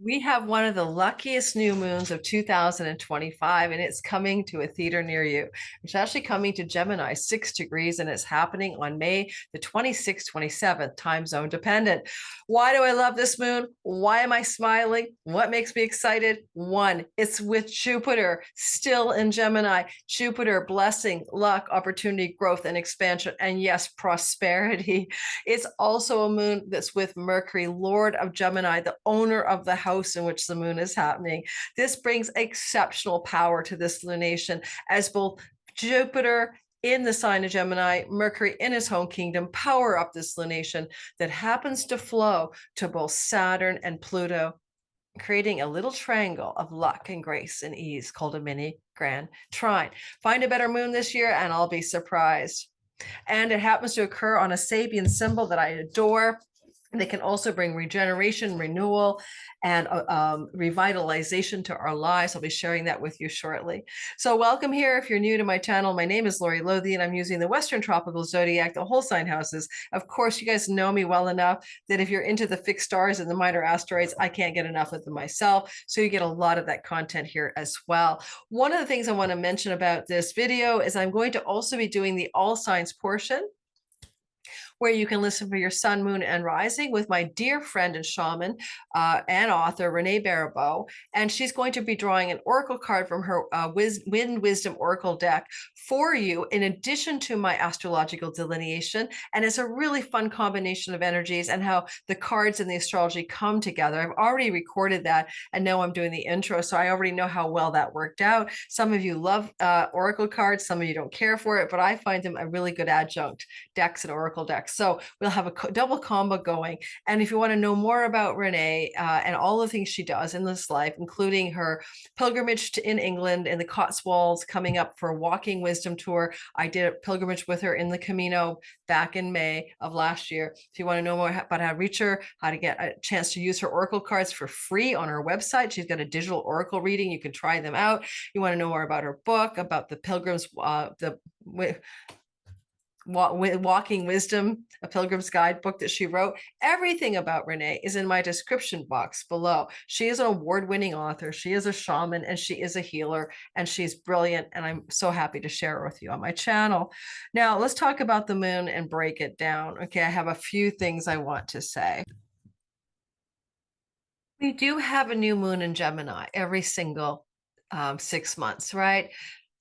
We have one of the luckiest new moons of 2025, and it's coming to a theater near you. It's actually coming to Gemini, 6 degrees, and it's happening on May the 26th, 27th, time zone dependent. Why do I love this moon? Why am I smiling? What makes me excited? One, it's with Jupiter still in Gemini. Jupiter, blessing, luck, opportunity, growth, and expansion, and yes, prosperity. It's also a moon that's with Mercury, Lord of Gemini, the owner of the house in which the moon is happening. This brings exceptional power to this lunation as both Jupiter in the sign of Gemini, Mercury in his home kingdom, power up this lunation that happens to flow to both Saturn and Pluto, creating a little triangle of luck and grace and ease called a mini grand trine. Find a better moon this year and I'll be surprised. And it happens to occur on a Sabian symbol that I adore. They can also bring regeneration, renewal, and revitalization to our lives. I'll be sharing that with you shortly. So welcome here. If you're new to my channel, my name is Lori Lothian. I'm using the Western Tropical Zodiac, the whole sign houses. Of course, you guys know me well enough that if you're into the fixed stars and the minor asteroids, I can't get enough of them myself. So you get a lot of that content here as well. One of the things I want to mention about this video is I'm going to also be doing the all signs portion, where you can listen for your sun, moon, and rising with my dear friend and shaman and author, Renee Baribeau. And she's going to be drawing an oracle card from her Wind Wisdom Oracle deck for you, in addition to my astrological delineation. And it's a really fun combination of energies and how the cards and the astrology come together. I've already recorded that, and now I'm doing the intro, so I already know how well that worked out. Some of you love oracle cards, some of you don't care for it, but I find them a really good adjunct, decks and oracle decks. So we'll have a double combo going. And if you want to know more about Renee and all the things she does in this life, including her pilgrimage in England and the Cotswolds, coming up for a Walking Wisdom tour. I did a pilgrimage with her in the Camino back in May of last year. If you want to know more about how to reach her, how to get a chance to use her oracle cards for free on her website, she's got a digital oracle reading. You can try them out. You want to know more about her book, about the pilgrims, Walking Wisdom, a pilgrim's guidebook that she wrote. Everything about Renee is in my description box below. She is an award-winning author. She is a shaman and she is a healer, and she's brilliant. And I'm so happy to share it with you on my channel. Now let's talk about the moon and break it down. Okay, I have a few things I want to say. We do have a new moon in Gemini every single 6 months, right?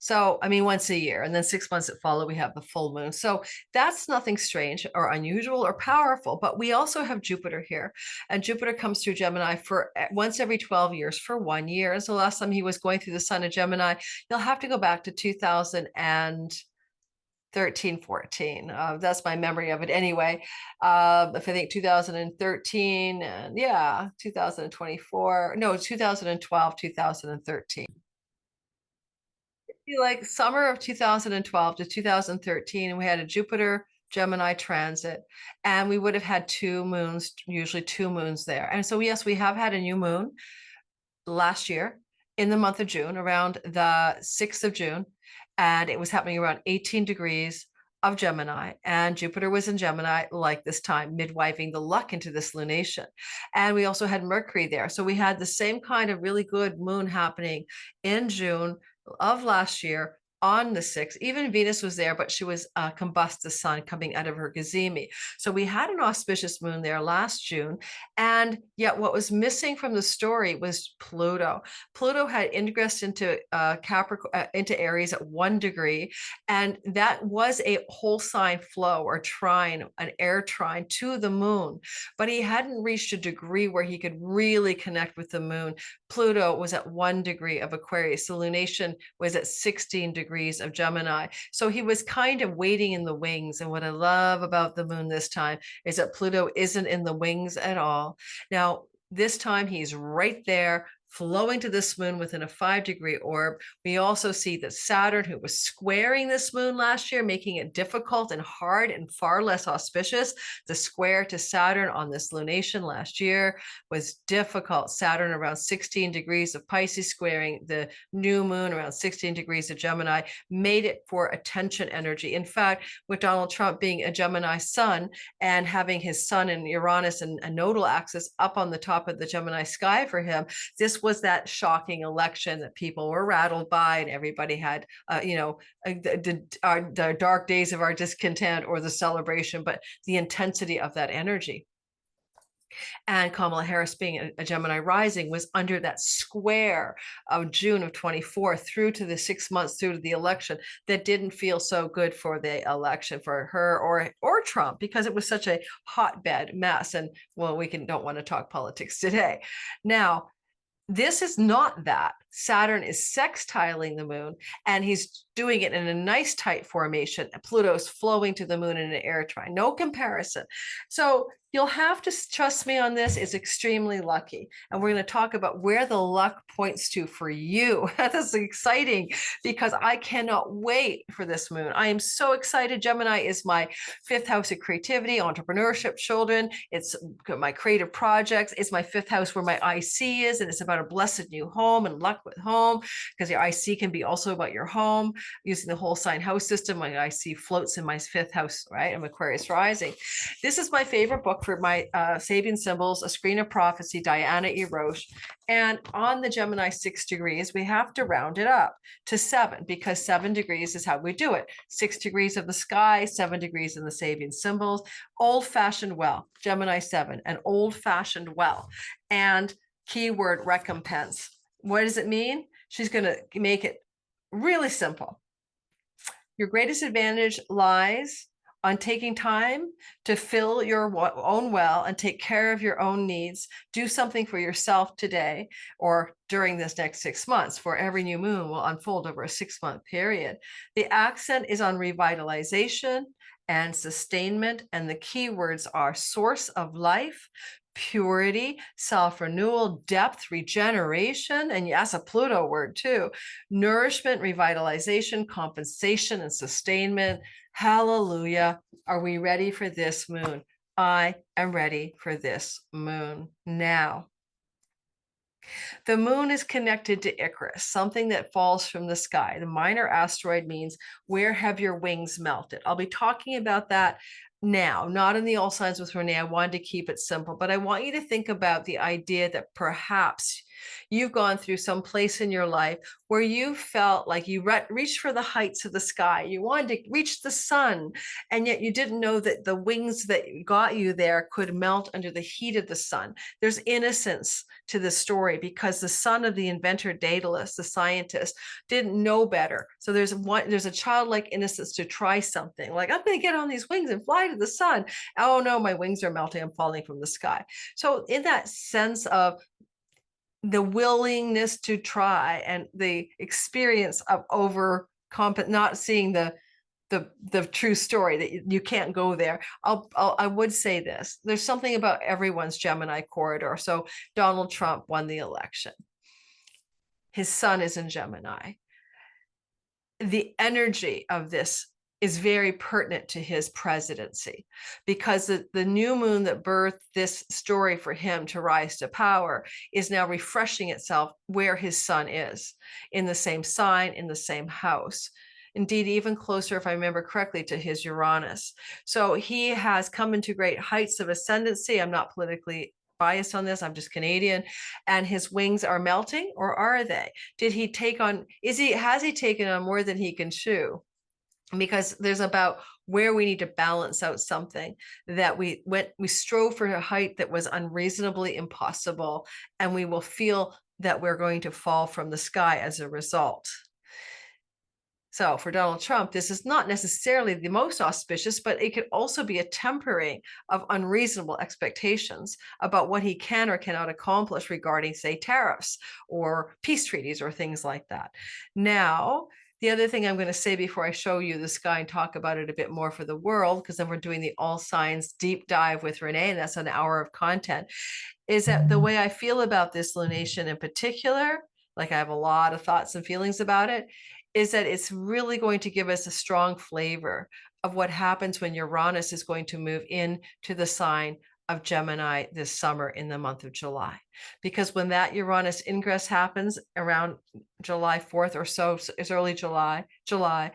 So, I mean, once a year, and then 6 months that follow, we have the full moon. So that's nothing strange or unusual or powerful, but we also have Jupiter here, and Jupiter comes through Gemini for once every 12 years for 1 year. And so last time he was going through the sign of Gemini, you'll have to go back to 2013, 14. That's my memory of it anyway. If I think 2013, and yeah, 2024, no, 2012, 2013. Like summer of 2012 to 2013, we had a Jupiter Gemini transit, and we would have had 2 moons, usually 2 moons there. And so yes, we have had a new moon last year in the month of June, around the 6th of June, and it was happening around 18 degrees of Gemini, and Jupiter was in Gemini like this time, midwifing the luck into this lunation. And we also had Mercury there. So we had the same kind of really good moon happening in June of last year on the 6th. Even Venus was there, but she was combust the sun coming out of her gazemi. So we had an auspicious moon there last June. And yet what was missing from the story was Pluto. Pluto had ingressed into Capricorn, into Aries at 1 degree. And that was a whole sign flow or trine, an air trine to the moon. But he hadn't reached a degree where he could really connect with the moon. Pluto was at 1 degree of Aquarius. The lunation was at 16 degrees of Gemini. So he was kind of waiting in the wings. And what I love about the moon this time is that Pluto isn't in the wings at all. Now, this time he's right there, flowing to this moon within a 5-degree orb. We also see that Saturn, who was squaring this moon last year, making it difficult and hard and far less auspicious. The square to Saturn on this lunation last year was difficult. Saturn around 16 degrees of Pisces squaring the new moon around 16 degrees of Gemini made it for attention energy. In fact, with Donald Trump being a Gemini sun and having his sun in Uranus and a nodal axis up on the top of the Gemini sky for him, this was that shocking election that people were rattled by, and everybody had, the dark days of our discontent or the celebration, but the intensity of that energy. And Kamala Harris, being a Gemini rising, was under that square of June of 24 through to the 6 months through to the election that didn't feel so good for the election for her or Trump, because it was such a hotbed mess. And well, don't want to talk politics today. Now, this is not that. Saturn is sextiling the moon, and he's doing it in a nice tight formation. Pluto's flowing to the moon in an air trine. No comparison. So you'll have to trust me on this. It's extremely lucky. And we're going to talk about where the luck points to for you. That's exciting because I cannot wait for this moon. I am so excited. Gemini is my 5th house of creativity, entrepreneurship, children. It's my creative projects. It's my 5th house where my IC is, and it's about a blessed new home and luck with home, because your IC can be also about your home. Using the whole sign house system, my IC floats in my 5th house, right? I'm Aquarius rising. This is my favorite book for my Sabian symbols, A Screen of Prophecy, Diana E. Roche. And on the Gemini 6 degrees, we have to round it up to 7, because 7 degrees is how we do it. 6 degrees of the sky, 7 degrees in the Sabian symbols. Old-fashioned well, Gemini 7, an old-fashioned well. And keyword recompense. What does it mean? She's going to make it really simple. Your greatest advantage lies on taking time to fill your own well and take care of your own needs. Do something for yourself today or during this next 6 months, for every new moon will unfold over a 6-month period. The accent is on revitalization and sustainment, and the keywords are source of life, purity, self-renewal, depth, regeneration, and yes, a Pluto word too, nourishment, revitalization, compensation, and sustainment. Hallelujah. Are we ready for this moon? I am ready for this moon now. The moon is connected to Icarus, something that falls from the sky. The minor asteroid means, where have your wings melted? I'll be talking about that now, not in the All Signs with Renee. I wanted to keep it simple, but I want you to think about the idea that perhaps you've gone through some place in your life where you felt like you reached for the heights of the sky. You wanted to reach the sun, and yet you didn't know that the wings that got you there could melt under the heat of the sun. There's innocence to the story because the son of the inventor Daedalus, the scientist, didn't know better. So there's a childlike innocence to try something like, I'm going to get on these wings and fly to the sun. Oh no, my wings are melting. I'm falling from the sky. So in that sense of the willingness to try and the experience of not seeing the true story, that you can't go there. I would say this, there's something about everyone's Gemini corridor. So Donald Trump won the election. His sun is in Gemini. The energy of this is very pertinent to his presidency, because the new moon that birthed this story for him to rise to power is now refreshing itself where his sun is, in the same sign, in the same house. Indeed, even closer, if I remember correctly, to his Uranus. So he has come into great heights of ascendancy. I'm not politically biased on this, I'm just Canadian. And his wings are melting, or are they? Has he taken on more than he can chew? Because there's about where we need to balance out something that we strove for a height that was unreasonably impossible, and we will feel that we're going to fall from the sky as a result. So for Donald Trump, this is not necessarily the most auspicious, but it could also be a tempering of unreasonable expectations about what he can or cannot accomplish regarding, say, tariffs or peace treaties or things like that. Now, The other thing I'm going to say before I show you the sky and talk about it a bit more for the world, because then we're doing the all signs deep dive with Renee, and that's an hour of content, is that the way I feel about this lunation in particular, like I have a lot of thoughts and feelings about it, is that it's really going to give us a strong flavor of what happens when Uranus is going to move into the sign of Gemini this summer in the month of July. Because when that Uranus ingress happens around July 4th or so, it's early July,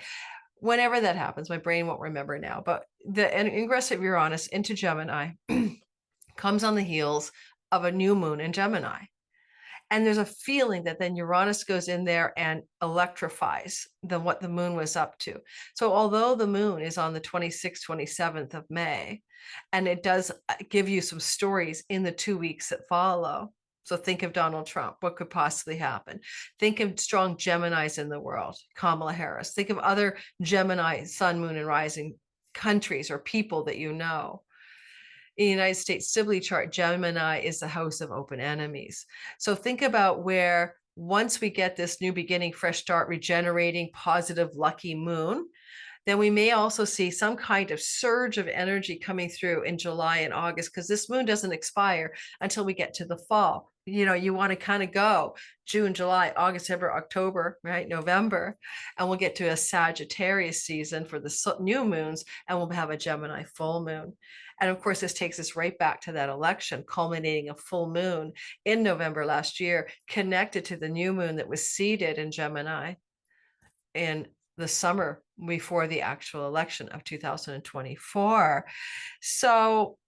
whenever that happens, my brain won't remember now, but the ingress of Uranus into Gemini comes on the heels of a new moon in Gemini. And there's a feeling that then Uranus goes in there and electrifies what the moon was up to. So although the moon is on the 26th, 27th of May, and it does give you some stories in the 2 weeks that follow. So think of Donald Trump. What could possibly happen? Think of strong Geminis in the world, Kamala Harris. Think of other Gemini, sun, moon, and rising countries or people that you know. In the United States Sibley chart, Gemini is the house of open enemies. So think about where once we get this new beginning, fresh start, regenerating, positive, lucky moon, then we may also see some kind of surge of energy coming through in July and August, because this moon doesn't expire until we get to the fall. You know, you want to kind of go June, July, August, September, October, right? November, and we'll get to a Sagittarius season for the new moons, and we'll have a Gemini full moon. And of course, this takes us right back to that election, culminating a full moon in November last year, connected to the new moon that was seated in Gemini in the summer before the actual election of 2024. So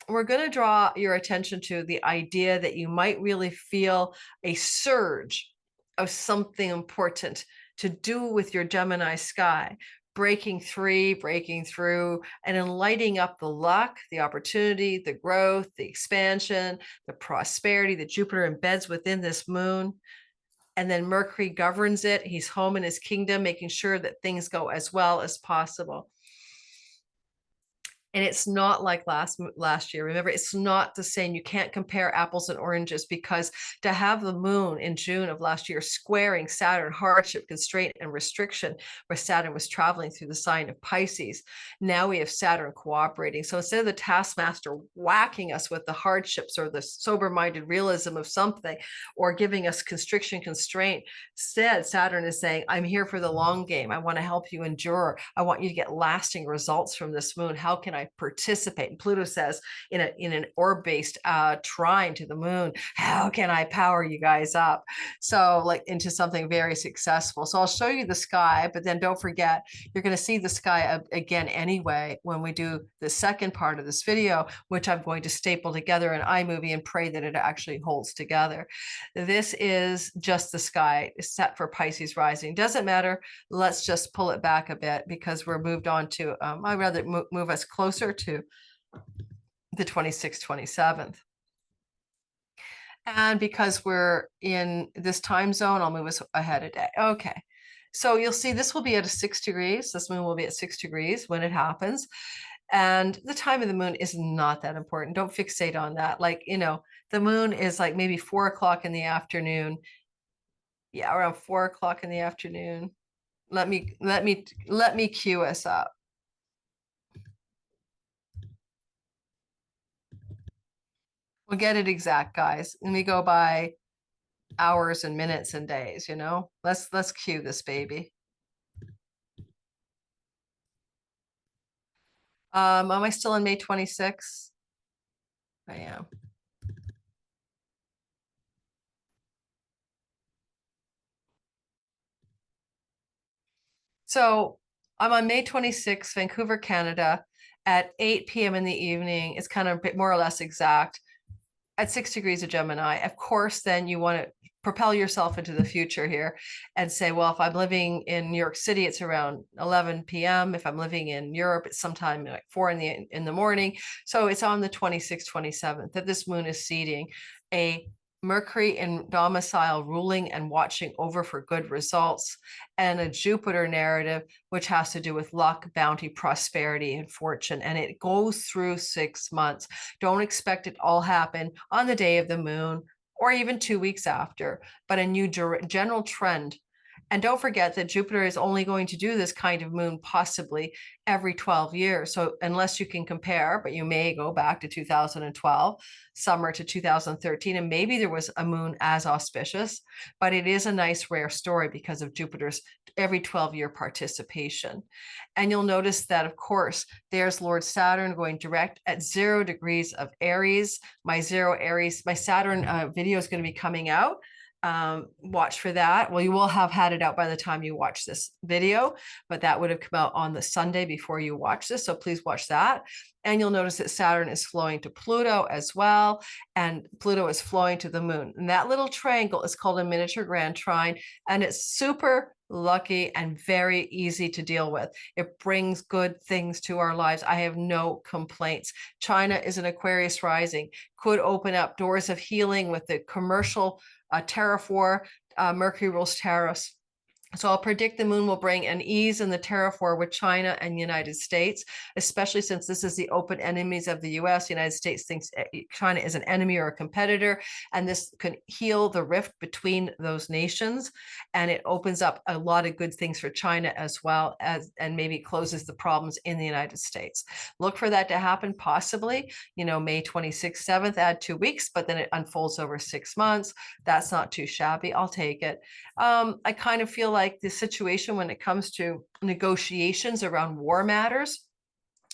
we're going to draw your attention to the idea that you might really feel a surge of something important to do with your Gemini sky, breaking through, and in lighting up the luck, the opportunity, the growth, the expansion, the prosperity that Jupiter embeds within this moon. And then Mercury governs it. He's home in his kingdom, making sure that things go as well as possible. And it's not like last year. Remember, it's not the same. You can't compare apples and oranges, because to have the moon in June of last year squaring Saturn, hardship, constraint, and restriction, where Saturn was traveling through the sign of Pisces, now we have Saturn cooperating. So instead of the taskmaster whacking us with the hardships or the sober-minded realism of something, or giving us constriction, constraint, instead Saturn is saying, I'm here for the long game. I want to help you endure. I want you to get lasting results from this moon. How can I participate? And Pluto says in an orb-based trine to the moon, how can I power you guys up? So like into something very successful. So I'll show you the sky, but then don't forget, you're going to see the sky again anyway when we do the second part of this video, which I'm going to staple together in iMovie and pray that it actually holds together. This is just the sky set for Pisces rising. Doesn't matter. Let's just pull it back a bit, because we're moved on to, I'd rather move us closer to the 26th, 27th. And because we're in this time zone, I'll move us ahead a day. Okay. So you'll see this will be at 6 degrees. This moon will be at 6 degrees when it happens. And the time of the moon is not that important. Don't fixate on that. Like, you know, the moon is like maybe 4 o'clock in the afternoon. Yeah, around 4 o'clock in the afternoon. Let me cue us up. We'll get it exact, guys. And we go by hours and minutes and days, you know? Let's cue this baby. Am I still on May 26th? I am. So I'm on May 26th, Vancouver, Canada, at 8 p.m. in the evening. It's kind of a bit more or less exact, at 6 degrees of Gemini. Of course, then you want to propel yourself into the future here and say, well, if I'm living in New York City, it's around 11 p.m. If I'm living in Europe, it's sometime like 4 in the morning. So it's on the 26th, 27th that this moon is seeding a Mercury in domicile, ruling and watching over for good results, and a Jupiter narrative, which has to do with luck, bounty, prosperity, and fortune. And it goes through 6 months. Don't expect it all happen on the day of the moon or even 2 weeks after, but a new general trend And don't forget that Jupiter is only going to do this kind of moon possibly every 12 years. So unless you can compare, but you may go back to 2012, summer to 2013, and maybe there was a moon as auspicious, but it is a nice rare story because of Jupiter's every 12-year participation. And you'll notice that, of course, there's Lord Saturn going direct at 0 degrees of Aries. My Saturn video is going to be coming out. Watch for that. Well, you will have had it out by the time you watch this video, but that would have come out on the Sunday before you watch this. So please watch that. And you'll notice that Saturn is flowing to Pluto as well. And Pluto is flowing to the moon. And that little triangle is called a miniature grand trine. And it's super lucky and very easy to deal with. It brings good things to our lives. I have no complaints. China is an Aquarius rising, could open up doors of healing with the commercial tariff war. Mercury rules tariffs. So I'll predict the moon will bring an ease in the tariff war with China and the United States, especially since this is the open enemies of the US. The United States thinks China is an enemy or a competitor, and this can heal the rift between those nations. And it opens up a lot of good things for China as well as, and maybe closes the problems in the United States. Look for that to happen possibly, May 26th, 7th, add 2 weeks, but then it unfolds over 6 months. That's not too shabby. I'll take it. I kind of feel like the situation when it comes to negotiations around war matters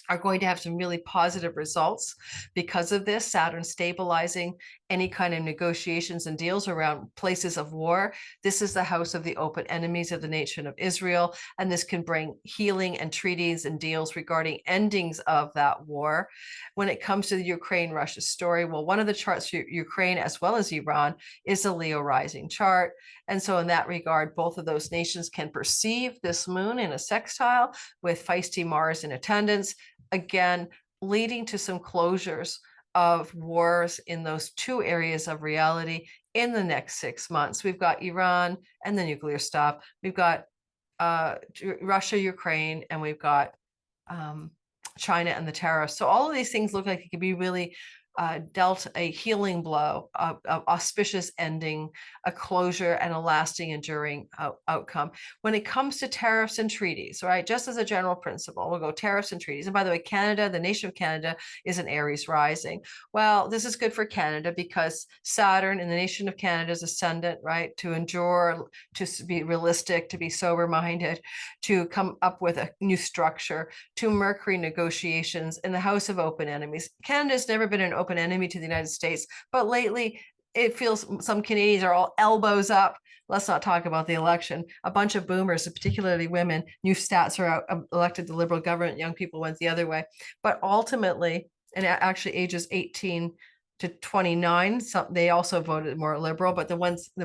are going to have some really positive results because of this. Saturn stabilizing any kind of negotiations and deals around places of war. This is the house of the open enemies of the nation of Israel, and this can bring healing and treaties and deals regarding endings of that war. When it comes to the Ukraine-Russia story, well, one of the charts for Ukraine as well as Iran is a Leo rising chart. And so in that regard, both of those nations can perceive this moon in a sextile with feisty Mars in attendance, again, leading to some closures of wars in those 2 areas of reality in the next 6 months. We've got Iran and the nuclear stuff. We've got Russia, Ukraine, and we've got China and the tariffs. So all of these things look like it could be really dealt a healing blow, of auspicious ending, a closure, and a lasting, enduring outcome. When it comes to tariffs and treaties, right, just as a general principle, we'll go tariffs and treaties. And by the way, Canada, the nation of Canada, is an Aries rising. Well, this is good for Canada because Saturn in the nation of Canada's ascendant, right, to endure, to be realistic, to be sober-minded, to come up with a new structure, to Mercury negotiations in the house of open enemies. Canada's never been an open enemy to the United States, but lately it feels some Canadians are all elbows up. Let's not talk about the election. A bunch of boomers, particularly women, new stats are out, elected the Liberal government, young people went the other way. But ultimately, and actually ages 18 to 29, they also voted more liberal, but the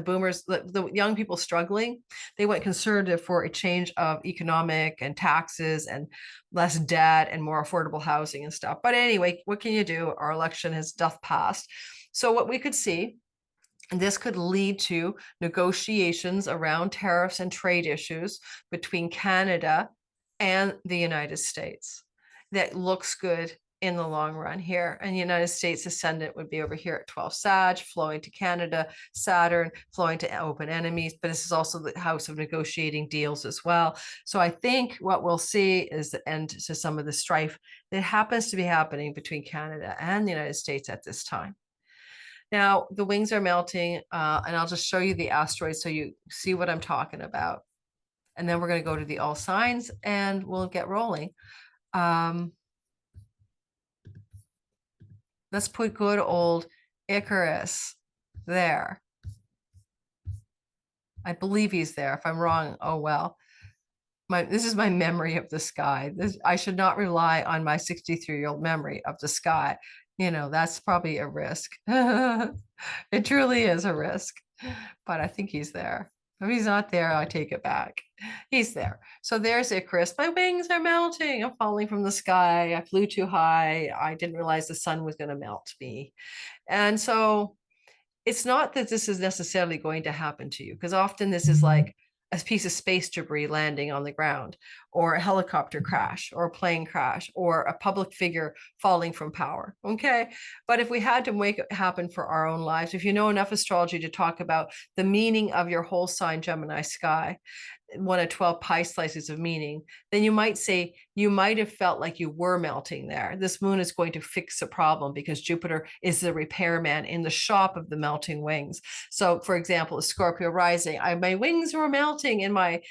boomers, the young people struggling, they went conservative for a change of economic and taxes and less debt and more affordable housing and stuff. But anyway, what can you do? Our election has passed. So what we could see, and this could lead to negotiations around tariffs and trade issues between Canada and the United States. That looks good in the long run here. And the United States ascendant would be over here at 12 Sag, flowing to Canada, Saturn, flowing to open enemies, but this is also the house of negotiating deals as well. So I think what we'll see is the end to some of the strife that happens to be happening between Canada and the United States at this time. Now, the wings are melting, and I'll just show you the asteroids so you see what I'm talking about. And then we're going to go to the all signs and we'll get rolling. Let's put good old Icarus there. I believe he's there. If I'm wrong, oh well. This is my memory of the sky. I should not rely on my 63-year-old memory of the sky. That's probably a risk. It truly is a risk, but I think he's there. If he's not there, I take it back. He's there. So there's Icarus. My wings are melting. I'm falling from the sky. I flew too high. I didn't realize the sun was going to melt me. And so it's not that this is necessarily going to happen to you, because often this is like a piece of space debris landing on the ground, or a helicopter crash or a plane crash or a public figure falling from power. Okay. But if we had to make it happen for our own lives, if you know enough astrology to talk about the meaning of your whole sign, Gemini sky, one of 12 pie slices of meaning, then you might say you might have felt like you were melting there. This moon is going to fix the problem because Jupiter is the repairman in the shop of the melting wings. So, for example, a Scorpio rising, my wings were melting in my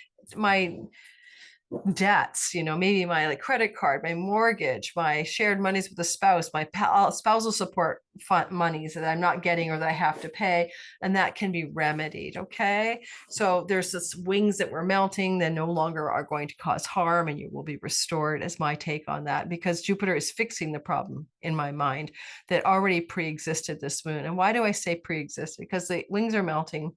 debts, maybe my credit card, my mortgage, my shared monies with a spouse, my spousal support fund monies that I'm not getting or that I have to pay, and that can be remedied. Okay, so there's this wings that were melting that no longer are going to cause harm, and you will be restored, as my take on that, because Jupiter is fixing the problem in my mind that already pre-existed this moon. And why do I say pre-existed? Because the wings are melting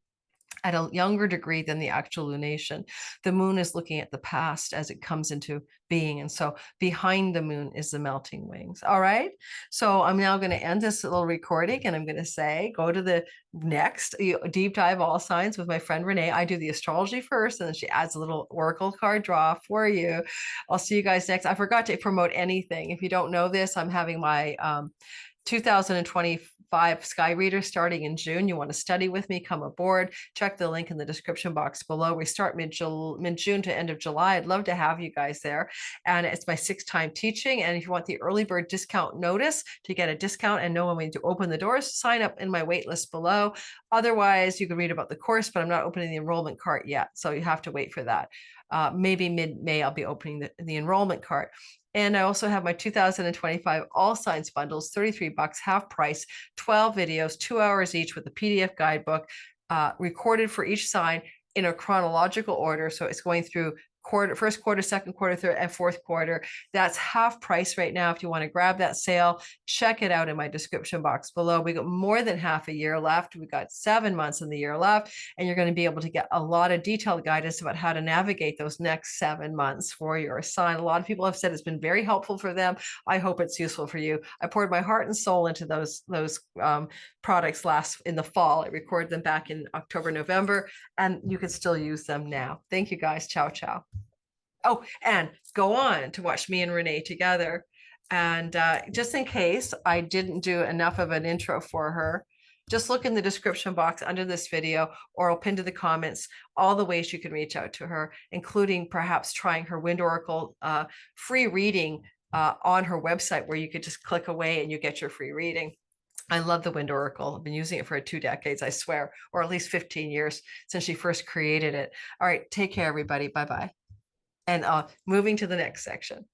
at a younger degree than the actual lunation. The moon is looking at the past as it comes into being. And so behind the moon is the melting wings. All right. So I'm now going to end this little recording and I'm going to say, go to the next deep dive all signs with my friend Renee. I do the astrology first and then she adds a little oracle card draw for you. I'll see you guys next. I forgot to promote anything. If you don't know this, I'm having my 2025 Sky Reader starting in June. You want to study with me, come aboard. Check the link in the description box below. We start mid-June to end of July. I'd love to have you guys there. And it's my 6th time teaching. And if you want the early bird discount notice to get a discount and know when we do open the doors, sign up in my wait list below. Otherwise, you can read about the course, but I'm not opening the enrollment cart yet. So you have to wait for that. Maybe mid-May, I'll be opening the enrollment cart. And I also have my 2025 All Signs bundles, $33, half price, 12 videos, 2 hours each with a PDF guidebook, recorded for each sign in a chronological order. So it's going through first quarter, second quarter, third, and fourth quarter. That's half price right now. If you want to grab that sale, check it out in my description box below. We got more than half a year left. We got 7 months in the year left, and you're going to be able to get a lot of detailed guidance about how to navigate those next 7 months for your sign. A lot of people have said it's been very helpful for them. I hope it's useful for you. I poured my heart and soul into those products in the fall. I recorded them back in October, November, and you can still use them now. Thank you guys. Ciao, ciao. Oh, and go on to watch me and Renee together. And just in case I didn't do enough of an intro for her, just look in the description box under this video, or I'll pin to the comments all the ways you can reach out to her, including perhaps trying her Wind Oracle free reading on her website, where you could just click away and you get your free reading. I love the Wind Oracle. I've been using it for 2 decades, I swear, or at least 15 years since she first created it. All right, take care, everybody. Bye-bye. And moving to the next section.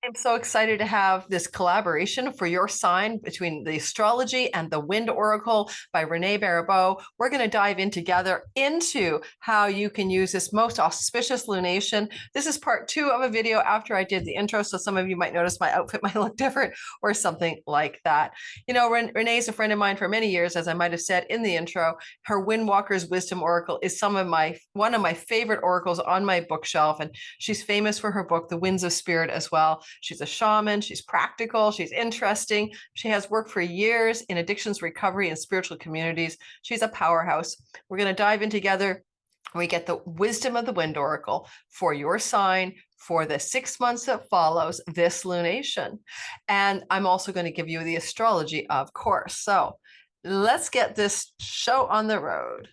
I'm so excited to have this collaboration for your sign between the astrology and the Wind Oracle by Rene Baribeau. We're going to dive in together into how you can use this most auspicious lunation. This is part 2 of a video after I did the intro, so some of you might notice my outfit might look different or something like that. You know, Renee is a friend of mine for many years, as I might have said in the intro. Her Windwalker's Wisdom Oracle is one of my favorite oracles on my bookshelf, and she's famous for her book, The Winds of Spirit, as well. She's a shaman, she's practical, she's interesting. She has worked for years in addictions recovery and spiritual communities. She's a powerhouse. We're going to dive in together. We get the wisdom of the Wind Oracle for your sign for the 6 months that follows this lunation. And I'm also going to give you the astrology, of course. So let's get this show on the road.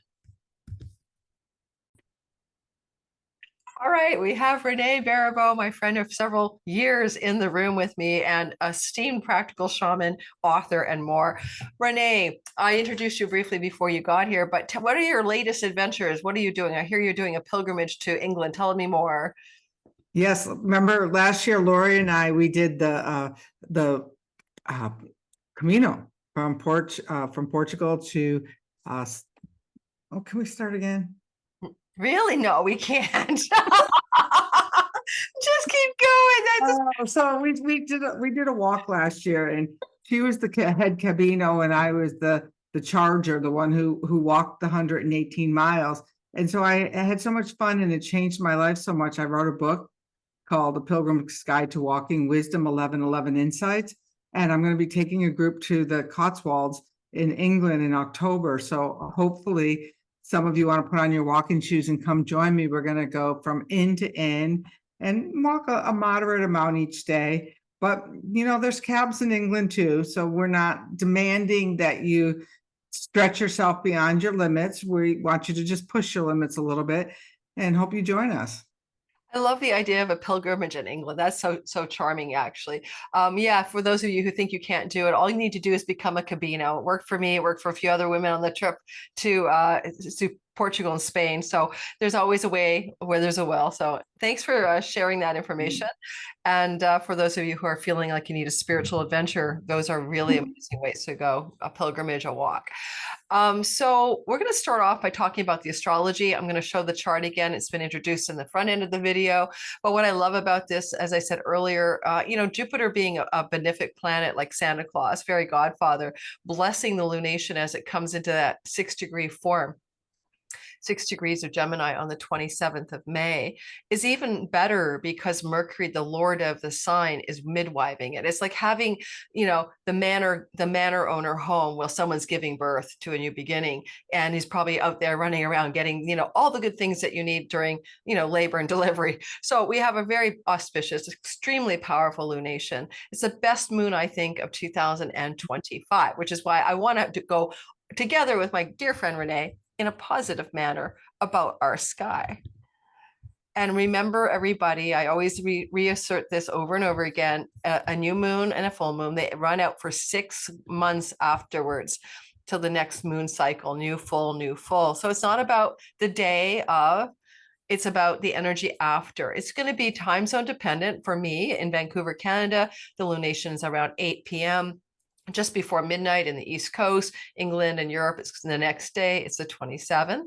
All right, we have Rene Baribeau, my friend of several years, in the room with me, and esteemed practical shaman, author, and more. Rene, I introduced you briefly before you got here, but what are your latest adventures? What are you doing? I hear you're doing a pilgrimage to England. Tell me more. Yes, remember last year, Lori and I, we did the Camino from Portugal to. Oh, can we start again? Really? No, we can't. Just keep going. So we did a walk last year, and she was the head Camino, and I was the charger, the one who walked the 118 miles. And so I had so much fun, and it changed my life so much. I wrote a book called The Pilgrim's Guide to Walking: Wisdom 1111 Insights, and I'm going to be taking a group to the Cotswolds in England in October. So hopefully some of you want to put on your walking shoes and come join me. We're going to go from inn to inn and walk a moderate amount each day. But, you know, there's cabs in England too. So we're not demanding that you stretch yourself beyond your limits. We want you to just push your limits a little bit and hope you join us. I love the idea of a pilgrimage in England. That's so charming, actually. Yeah, for those of you who think you can't do it, all you need to do is become a Cabino. It worked for me. It worked for a few other women on the trip to Portugal and Spain. So there's always a way where there's a will. So thanks for sharing that information. And for those of you who are feeling like you need a spiritual adventure, those are really amazing ways to go, a pilgrimage, a walk. So we're going to start off by talking about the astrology. I'm going to show the chart again. It's been introduced in the front end of the video. But what I love about this, as I said earlier, you know, Jupiter being a benefic planet like Santa Claus, fairy godfather, blessing the lunation as it comes into that 6-degree form. 6 degrees of Gemini on the 27th of May is even better because Mercury, the lord of the sign, is midwiving it. It's like having, you know, the manor owner home while someone's giving birth to a new beginning. And he's probably out there running around getting, you know, all the good things that you need during, you know, labor and delivery. So we have a very auspicious, extremely powerful lunation. It's the best moon, I think, of 2025, which is why I want to go together with my dear friend Renee in a positive manner about our sky. And remember, everybody, I always reassert this over and over again, a new moon and a full moon, they run out for 6 months afterwards till the next moon cycle, new full, new full. So it's not about the day of, it's about the energy after. It's going to be time zone dependent. For me in Vancouver, Canada, the lunation is around 8 p.m. just before midnight in the East Coast. England and Europe, it's the next day, it's the 27th.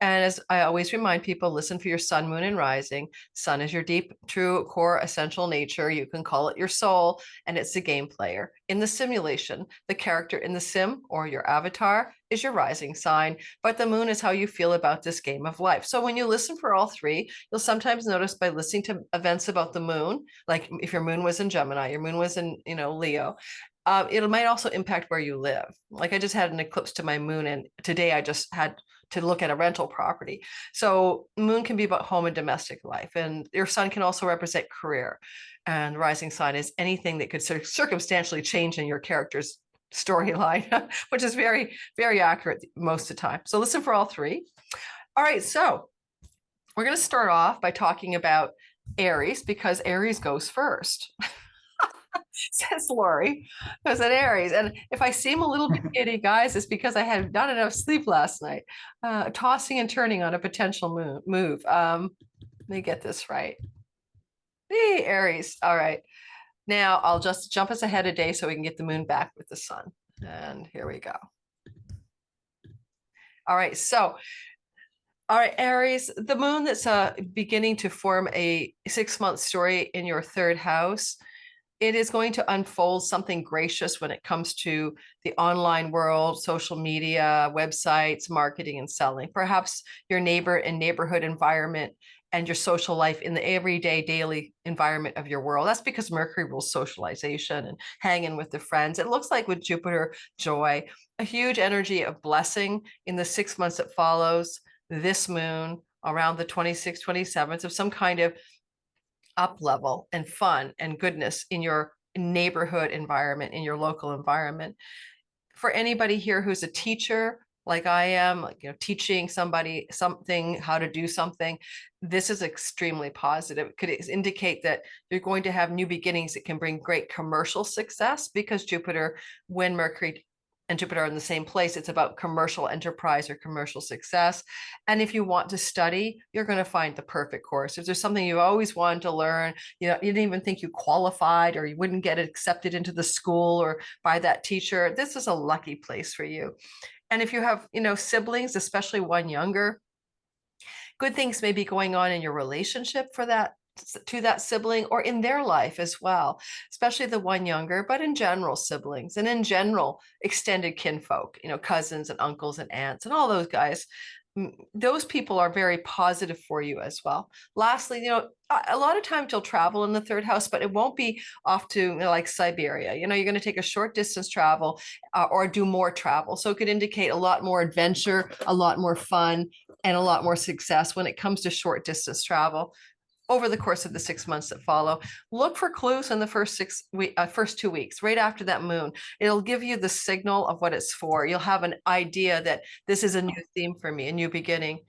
And as I always remind people, listen for your sun, moon, and rising. Sun is your deep, true, core, essential nature. You can call it your soul, and it's the game player. In the simulation, the character in the sim or your avatar is your rising sign, but the moon is how you feel about this game of life. So when you listen for all three, you'll sometimes notice by listening to events about the moon, like if your moon was in Gemini, your moon was in, you know, Leo, it might also impact where you live. Like I just had an eclipse to my moon, and today I just had to look at a rental property. So moon can be about home and domestic life, and your sun can also represent career, and rising sign is anything that could circumstantially change in your character's storyline, which is very, very accurate most of the time. So listen for all three. All right, so we're going to start off by talking about Aries, because Aries goes first. Says Lori, who's an Aries. And if I seem a little bit giddy, guys, it's because I had not enough sleep last night, tossing and turning on a potential move. Let me get this right. Hey, Aries. All right. Now I'll just jump us ahead a day so we can get the moon back with the sun. And here we go. All right. So, all right, Aries, the moon that's beginning to form a 6-month story in your 3rd house, it is going to unfold something gracious when it comes to the online world, social media, websites, marketing, and selling. Perhaps your neighbor and neighborhood environment and your social life in the everyday, daily environment of your world. That's because Mercury rules socialization and hanging with the friends. It looks like with Jupiter, joy, a huge energy of blessing in the 6 months that follows this moon around the 26th, 27th, of some kind of up level and fun and goodness in your neighborhood environment, in your local environment. For anybody here who's a teacher, like I am, like, you know, teaching somebody something, how to do something, this is extremely positive. It could indicate that you're going to have new beginnings that can bring great commercial success, because Jupiter, when Mercury and Jupiter are in the same place, it's about commercial enterprise or commercial success. And if you want to study, you're going to find the perfect course. If there's something you always wanted to learn, you know, you didn't even think you qualified, or you wouldn't get accepted into the school or by that teacher, this is a lucky place for you. And if you have, you know, siblings, especially one younger, good things may be going on in your relationship for that, to that sibling, or in their life as well, especially the one younger, but in general, siblings, and in general, extended kinfolk, you know, cousins and uncles and aunts and all those guys. those people are very positive for you as well. Lastly, a lot of times you'll travel in the third house, but it won't be off to like Siberia. You're going to take a short distance travel or do more travel. So it could indicate a lot more adventure, a lot more fun, and a lot more success when it comes to short distance travel over the course of the 6 months that follow. Look for clues in the first 2 weeks, right after that moon. It'll give you the signal of what it's for. You'll have an idea that this is a new theme for me, a new beginning.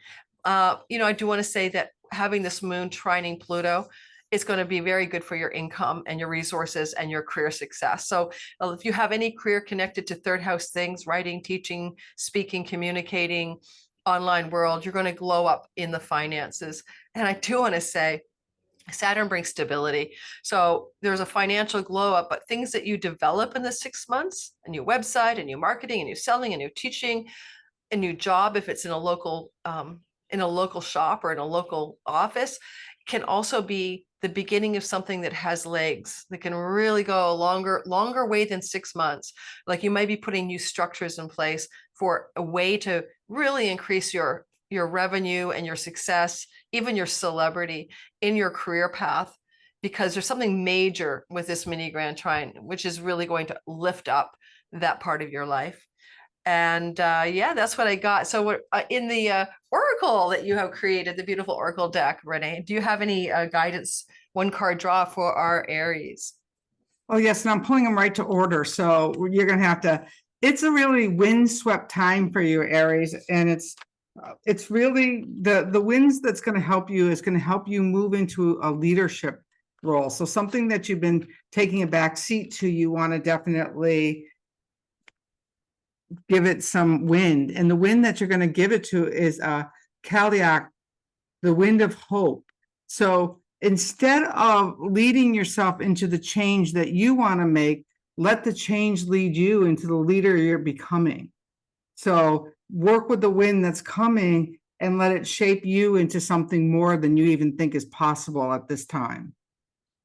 I do want to say that having this moon trining Pluto is going to be very good for your income and your resources and your career success. So if you have any career connected to third house things, writing, teaching, speaking, communicating, online world, you're going to glow up in the finances. And I do want to say Saturn brings stability. So there's a financial glow up, but things that you develop in the 6 months, a new website, a new marketing, a new selling, a new teaching, a new job, if it's in a local shop or in a local office, can also be the beginning of something that has legs that can really go a longer way than 6 months. Like you might be putting new structures in place for a way to really increase your revenue and your success, even your celebrity in your career path, because there's something major with this mini grand trine, which is really going to lift up that part of your life. And yeah, that's what I got. So in the oracle that you have created, the beautiful oracle deck, Renee, do you have any guidance, one card draw for our Aries? Oh, yes, and I'm pulling them right to order. So you're going to have to, it's a really windswept time for you, Aries. And it's really the winds that's going to help you is going to help you move into a leadership role. So something that you've been taking a back seat to, you want to definitely give it some wind. And the wind that you're going to give it to is Zodiac, the wind of hope. So instead of leading yourself into the change that you want to make, let the change lead you into the leader you're becoming. So work with the wind that's coming and let it shape you into something more than you even think is possible at this time.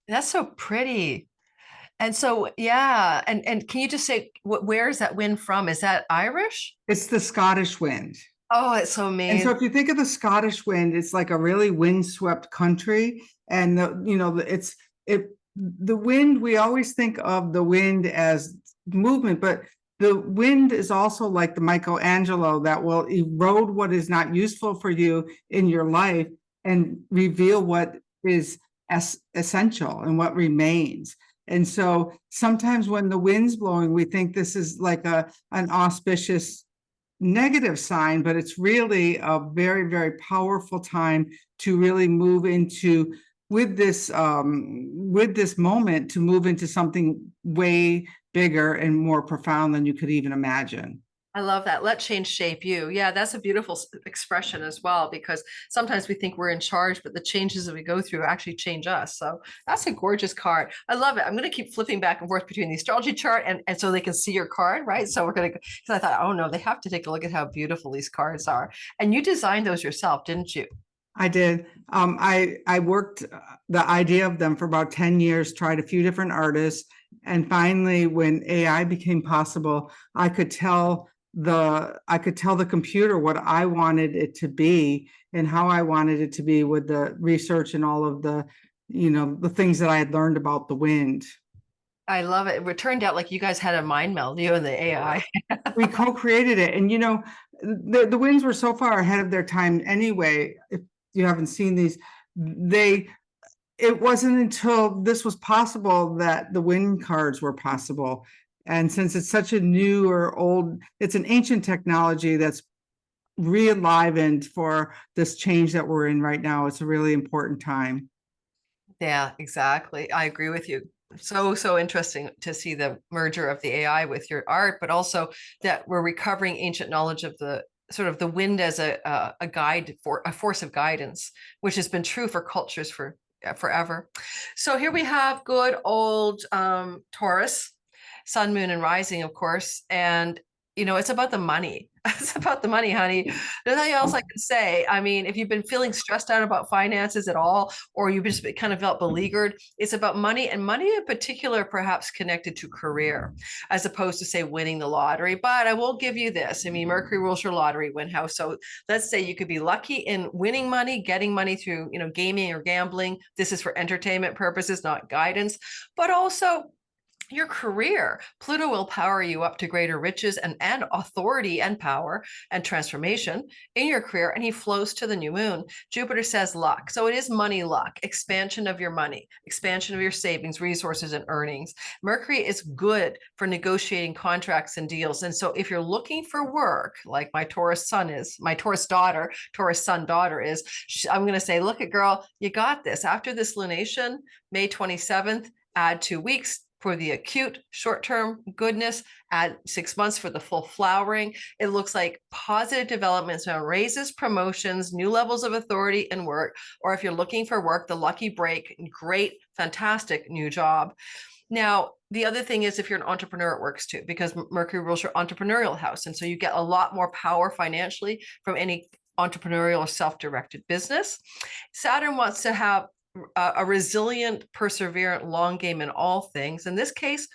That's so pretty. And so, yeah. And can you just say, where is that wind from? Is that Irish? It's the Scottish wind. Oh, it's so amazing. And so if you think of the Scottish wind, it's like a really windswept country. And the wind, we always think of the wind as movement, but the wind is also like the Michelangelo that will erode what is not useful for you in your life and reveal what is essential and what remains. And so sometimes when the wind's blowing, we think this is like an auspicious negative sign, but it's really a very, very powerful time to really move into with this moment to move into something way bigger and more profound than you could even imagine. I love that. Let change shape you. Yeah, that's a beautiful expression as well, because sometimes we think we're in charge, but the changes that we go through actually change us. So that's a gorgeous card. I love it. I'm going to keep flipping back and forth between the astrology chart and so they can see your card, right? So we're going to, because I thought, oh no, they have to take a look at how beautiful these cards are. And you designed those yourself, didn't you? I did. I worked the idea of them for about 10 years, tried a few different artists. And finally, when AI became possible, I could tell the computer what I wanted it to be and how I wanted it to be with the research and all of the things that I had learned about the wind. I love it. It turned out like you guys had a mind meld, you and the AI. We co-created it. And the winds were so far ahead of their time anyway. If you haven't seen these, it wasn't until this was possible that the wind cards were possible. And since it's such a new or old, it's an ancient technology that's re-enlivened for this change that we're in right now. It's a really important time. Yeah, exactly. I agree with you. So interesting to see the merger of the AI with your art, but also that we're recovering ancient knowledge of the sort of the wind as a guide, for a force of guidance, which has been true for cultures for forever. So here we have good old Taurus, sun, moon, and rising, of course. And it's about the money. It's about the money, honey. There's nothing else I can say. I mean, if you've been feeling stressed out about finances at all, or you've just kind of felt beleaguered, it's about money, and money in particular, perhaps connected to career, as opposed to, say, winning the lottery. But I will give you this. I mean, Mercury rules your lottery win house. So let's say you could be lucky in winning money, getting money through, gaming or gambling. This is for entertainment purposes, not guidance, but also your career. Pluto will power you up to greater riches and authority and power and transformation in your career. And he flows to the new moon. Jupiter says luck. So it is money luck, expansion of your money, expansion of your savings, resources, and earnings. Mercury is good for negotiating contracts and deals. And so if you're looking for work, like my Taurus son is, my Taurus son daughter is, I'm going to say, look at girl, you got this. After this lunation, May 27th, add 2 weeks for the acute short-term goodness, add 6 months for the full flowering. It looks like positive developments around raises, promotions, new levels of authority and work, or if you're looking for work, the lucky break, great, fantastic new job. Now, the other thing is if you're an entrepreneur, it works too, because Mercury rules your entrepreneurial house. And so you get a lot more power financially from any entrepreneurial or self-directed business. Saturn wants to have a resilient, perseverant, long game in all things. In this case,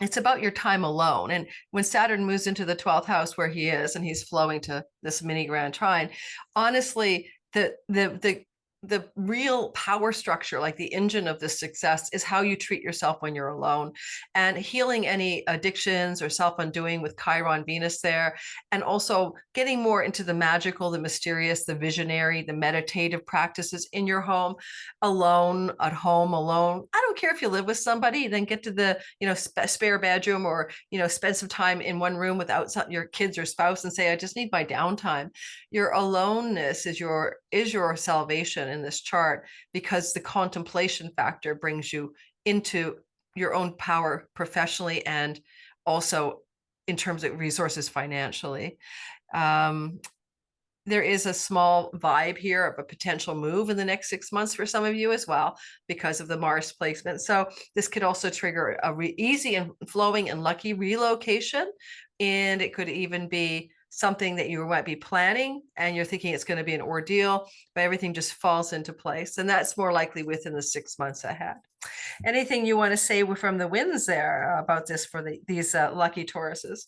it's about your time alone. And when Saturn moves into the 12th house where he is, and he's flowing to this mini grand trine, honestly, the real power structure, like the engine of this success, is how you treat yourself when you're alone, and healing any addictions or self-undoing with Chiron Venus there, and also getting more into the magical, the mysterious, the visionary, the meditative practices in your home, alone, at home, alone. I don't care if you live with somebody, then get to the, spare bedroom, or, spend some time in one room without your kids or spouse and say, I just need my downtime. Your aloneness is your salvation in this chart, because the contemplation factor brings you into your own power professionally and also in terms of resources financially. There is a small vibe here of a potential move in the next 6 months for some of you as well, because of the Mars placement. So this could also trigger a easy and flowing and lucky relocation. And it could even be something that you might be planning and you're thinking it's going to be an ordeal, but everything just falls into place. And that's more likely within the 6 months ahead. Anything you want to say from the winds there about this for these lucky Tauruses?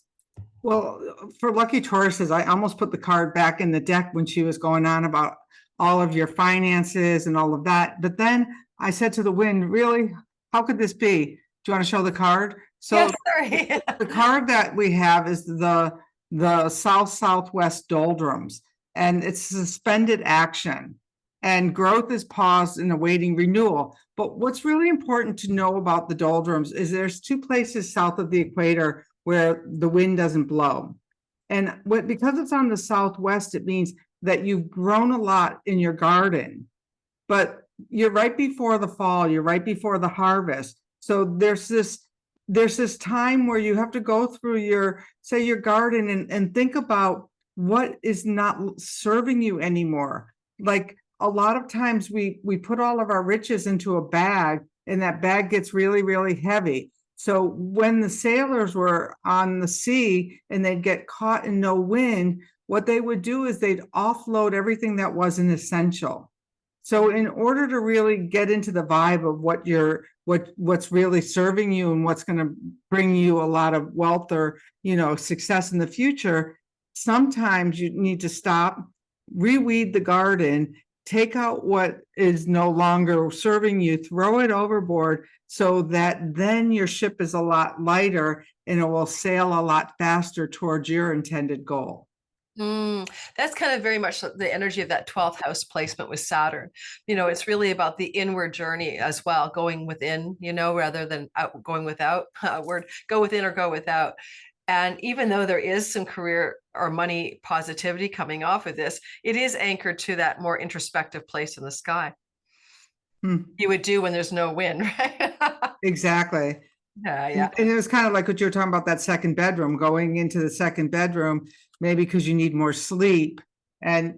Well, for lucky Tauruses, I almost put the card back in the deck when she was going on about all of your finances and all of that. But then I said to the wind, really, how could this be? Do you want to show the card? So yes, sorry. The card that we have is the south-southwest doldrums, and it's suspended action, and growth is paused and awaiting renewal. But what's really important to know about the doldrums is there's 2 places south of the equator where the wind doesn't blow. And because it's on the southwest, it means that you've grown a lot in your garden, but you're right before the fall, you're right before the harvest. So there's this time where you have to go through your garden and think about what is not serving you anymore. Like a lot of times we put all of our riches into a bag, and that bag gets really, really heavy. So when the sailors were on the sea and they'd get caught in no wind, what they would do is they'd offload everything that wasn't essential. So in order to really get into the vibe of what's really serving you and what's going to bring you a lot of wealth or, success in the future, sometimes you need to stop, reweed the garden, take out what is no longer serving you, throw it overboard, so that then your ship is a lot lighter and it will sail a lot faster towards your intended goal. That's kind of very much the energy of that 12th house placement with Saturn. It's really about the inward journey as well, going within, rather than going without. Go within or go without. And even though there is some career or money positivity coming off of this, it is anchored to that more introspective place in the sky. You would do when there's no wind, right? Exactly. Yeah. And it was kind of like what you were talking about, that second bedroom, going into the second bedroom, maybe because you need more sleep and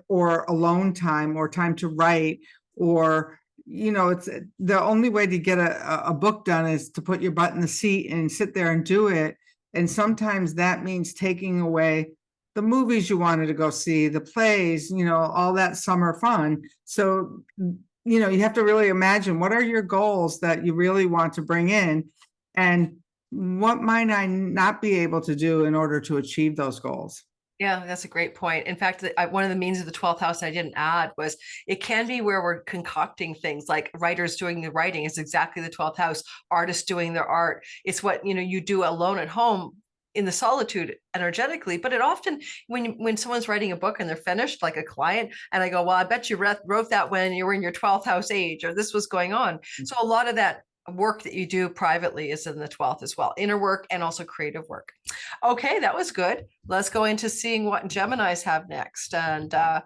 or alone time or time to write, or, it's the only way to get a book done is to put your butt in the seat and sit there and do it. And sometimes that means taking away the movies you wanted to go see, the plays, all that summer fun. So, you have to really imagine, what are your goals that you really want to bring in? And what might I not be able to do in order to achieve those goals? Yeah, that's a great point. In fact, one of the means of the 12th house I didn't add was it can be where we're concocting things, like writers doing the writing is exactly the 12th house, artists doing their art. It's what, you do alone at home in the solitude energetically. But it often, when someone's writing a book and they're finished, like a client, and I go, well, I bet you wrote that when you were in your 12th house age, or this was going on. So a lot of that work that you do privately is in the 12th as well, inner work and also creative work. Okay, that was good. Let's go into seeing what Geminis have next. And I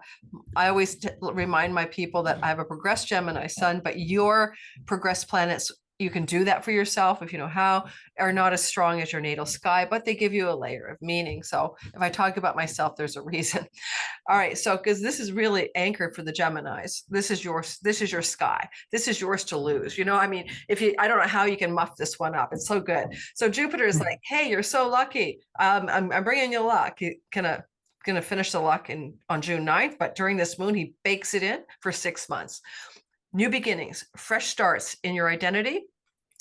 always remind my people that I have a progressed Gemini sun, but your progressed planets, you can do that for yourself if you know how, are not as strong as your natal sky, but they give you a layer of meaning. So if I talk about myself, there's a reason. All right, so because this is really anchored for the Geminis, this is your sky. This is yours to lose. I mean, I don't know how you can muff this one up. It's so good. So Jupiter is like, hey, you're so lucky. I'm bringing you luck. You're gonna finish the luck on June 9th, but during this moon, he bakes it in for 6 months. New beginnings, fresh starts in your identity.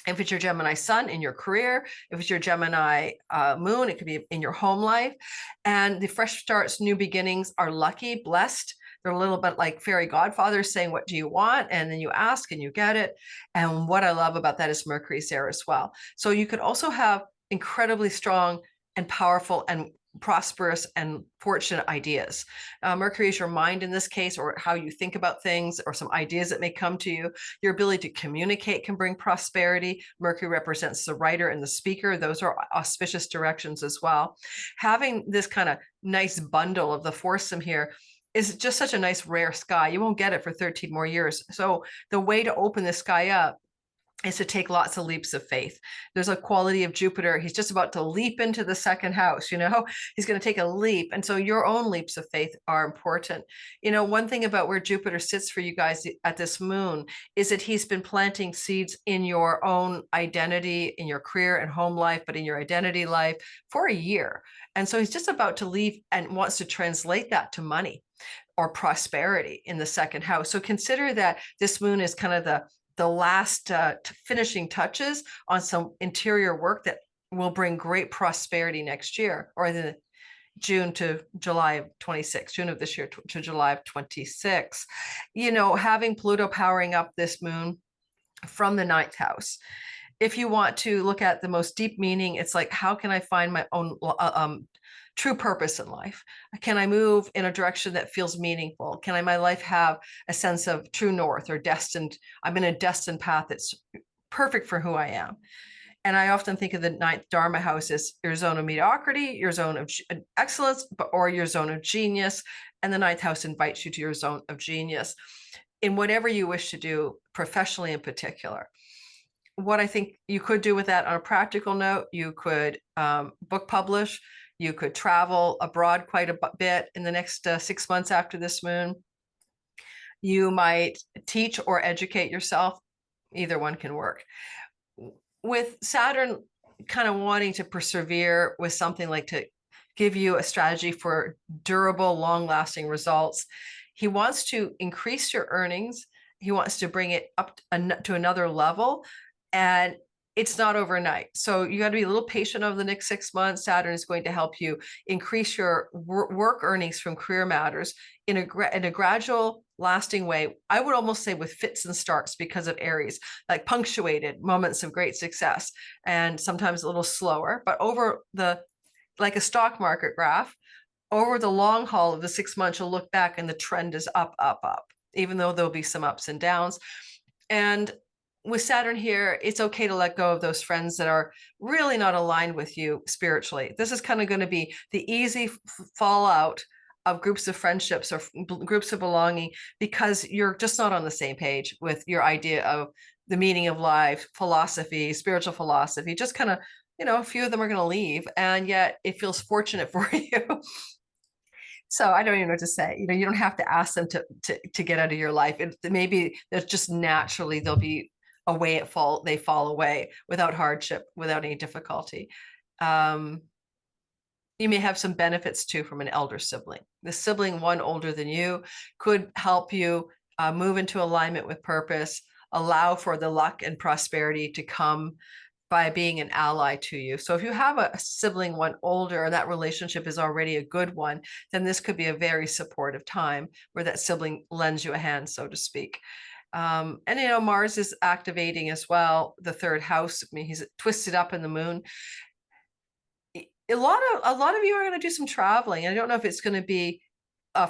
If it's your Gemini sun, in your career. If it's your Gemini moon, it could be in your home life. And the fresh starts, new beginnings are lucky, blessed. They're a little bit like fairy godfathers saying, what do you want? And then you ask and you get it. And what I love about that is Mercury's there as well. So you could also have incredibly strong and powerful and prosperous and fortunate ideas. Mercury is your mind in this case, or how you think about things, or some ideas that may come to you. Your ability to communicate can bring prosperity. Mercury represents the writer and the speaker. Those are auspicious directions as well. Having this kind of nice bundle of the foursome here is just such a nice rare sky. You won't get it for 13 more years. So the way to open the sky up is to take lots of leaps of faith. There's a quality of Jupiter. He's just about to leap into the second house, he's going to take a leap. And so your own leaps of faith are important. One thing about where Jupiter sits for you guys at this moon is that he's been planting seeds in your own identity, in your career and home life, but in your identity life for a year. And so he's just about to leave and wants to translate that to money or prosperity in the second house. So consider that this moon is kind of the last finishing touches on some interior work that will bring great prosperity next year, or the June to July of 26, June of this year to July of 26. Having Pluto powering up this moon from the 9th house. If you want to look at the most deep meaning, it's like, how can I find my own true purpose in life? Can I move in a direction that feels meaningful? Can my life have a sense of true north or destined? I'm in a destined path that's perfect for who I am. And I often think of the 9th Dharma house as your zone of mediocrity, your zone of excellence, or your zone of genius. And the 9th house invites you to your zone of genius in whatever you wish to do, professionally in particular. What I think you could do with that on a practical note, you could book publish, you could travel abroad quite a bit in the next 6 months after this moon. You might teach or educate yourself. Either one can work. With Saturn kind of wanting to persevere with something like to give you a strategy for durable, long-lasting results, he wants to increase your earnings. He wants to bring it up to another level. And it's not overnight. So you got to be a little patient over the next 6 months. Saturn is going to help you increase your work earnings from career matters in a gradual, lasting way. I would almost say with fits and starts, because of Aries, like punctuated moments of great success, and sometimes a little slower, but like a stock market graph, over the long haul of the 6 months, you'll look back and the trend is up, up, up, even though there'll be some ups and downs. And with Saturn here, it's okay to let go of those friends that are really not aligned with you spiritually. This is kind of going to be the easy fallout of groups of friendships or groups of belonging, because you're just not on the same page with your idea of the meaning of life, philosophy, spiritual philosophy. Just kind of, a few of them are going to leave, and yet it feels fortunate for you. So I don't even know what to say. You don't have to ask them to get out of your life. Maybe there's just naturally they'll be a way they fall away without hardship, without any difficulty. You may have some benefits too from an elder sibling. The sibling, one older than you, could help you move into alignment with purpose, allow for the luck and prosperity to come by being an ally to you. So if you have a sibling one older and that relationship is already a good one, then this could be a very supportive time where that sibling lends you a hand, so to speak. And Mars is activating as well, the third house. I mean, he's twisted up in the moon. A lot of you are going to do some traveling. I don't know if it's going to be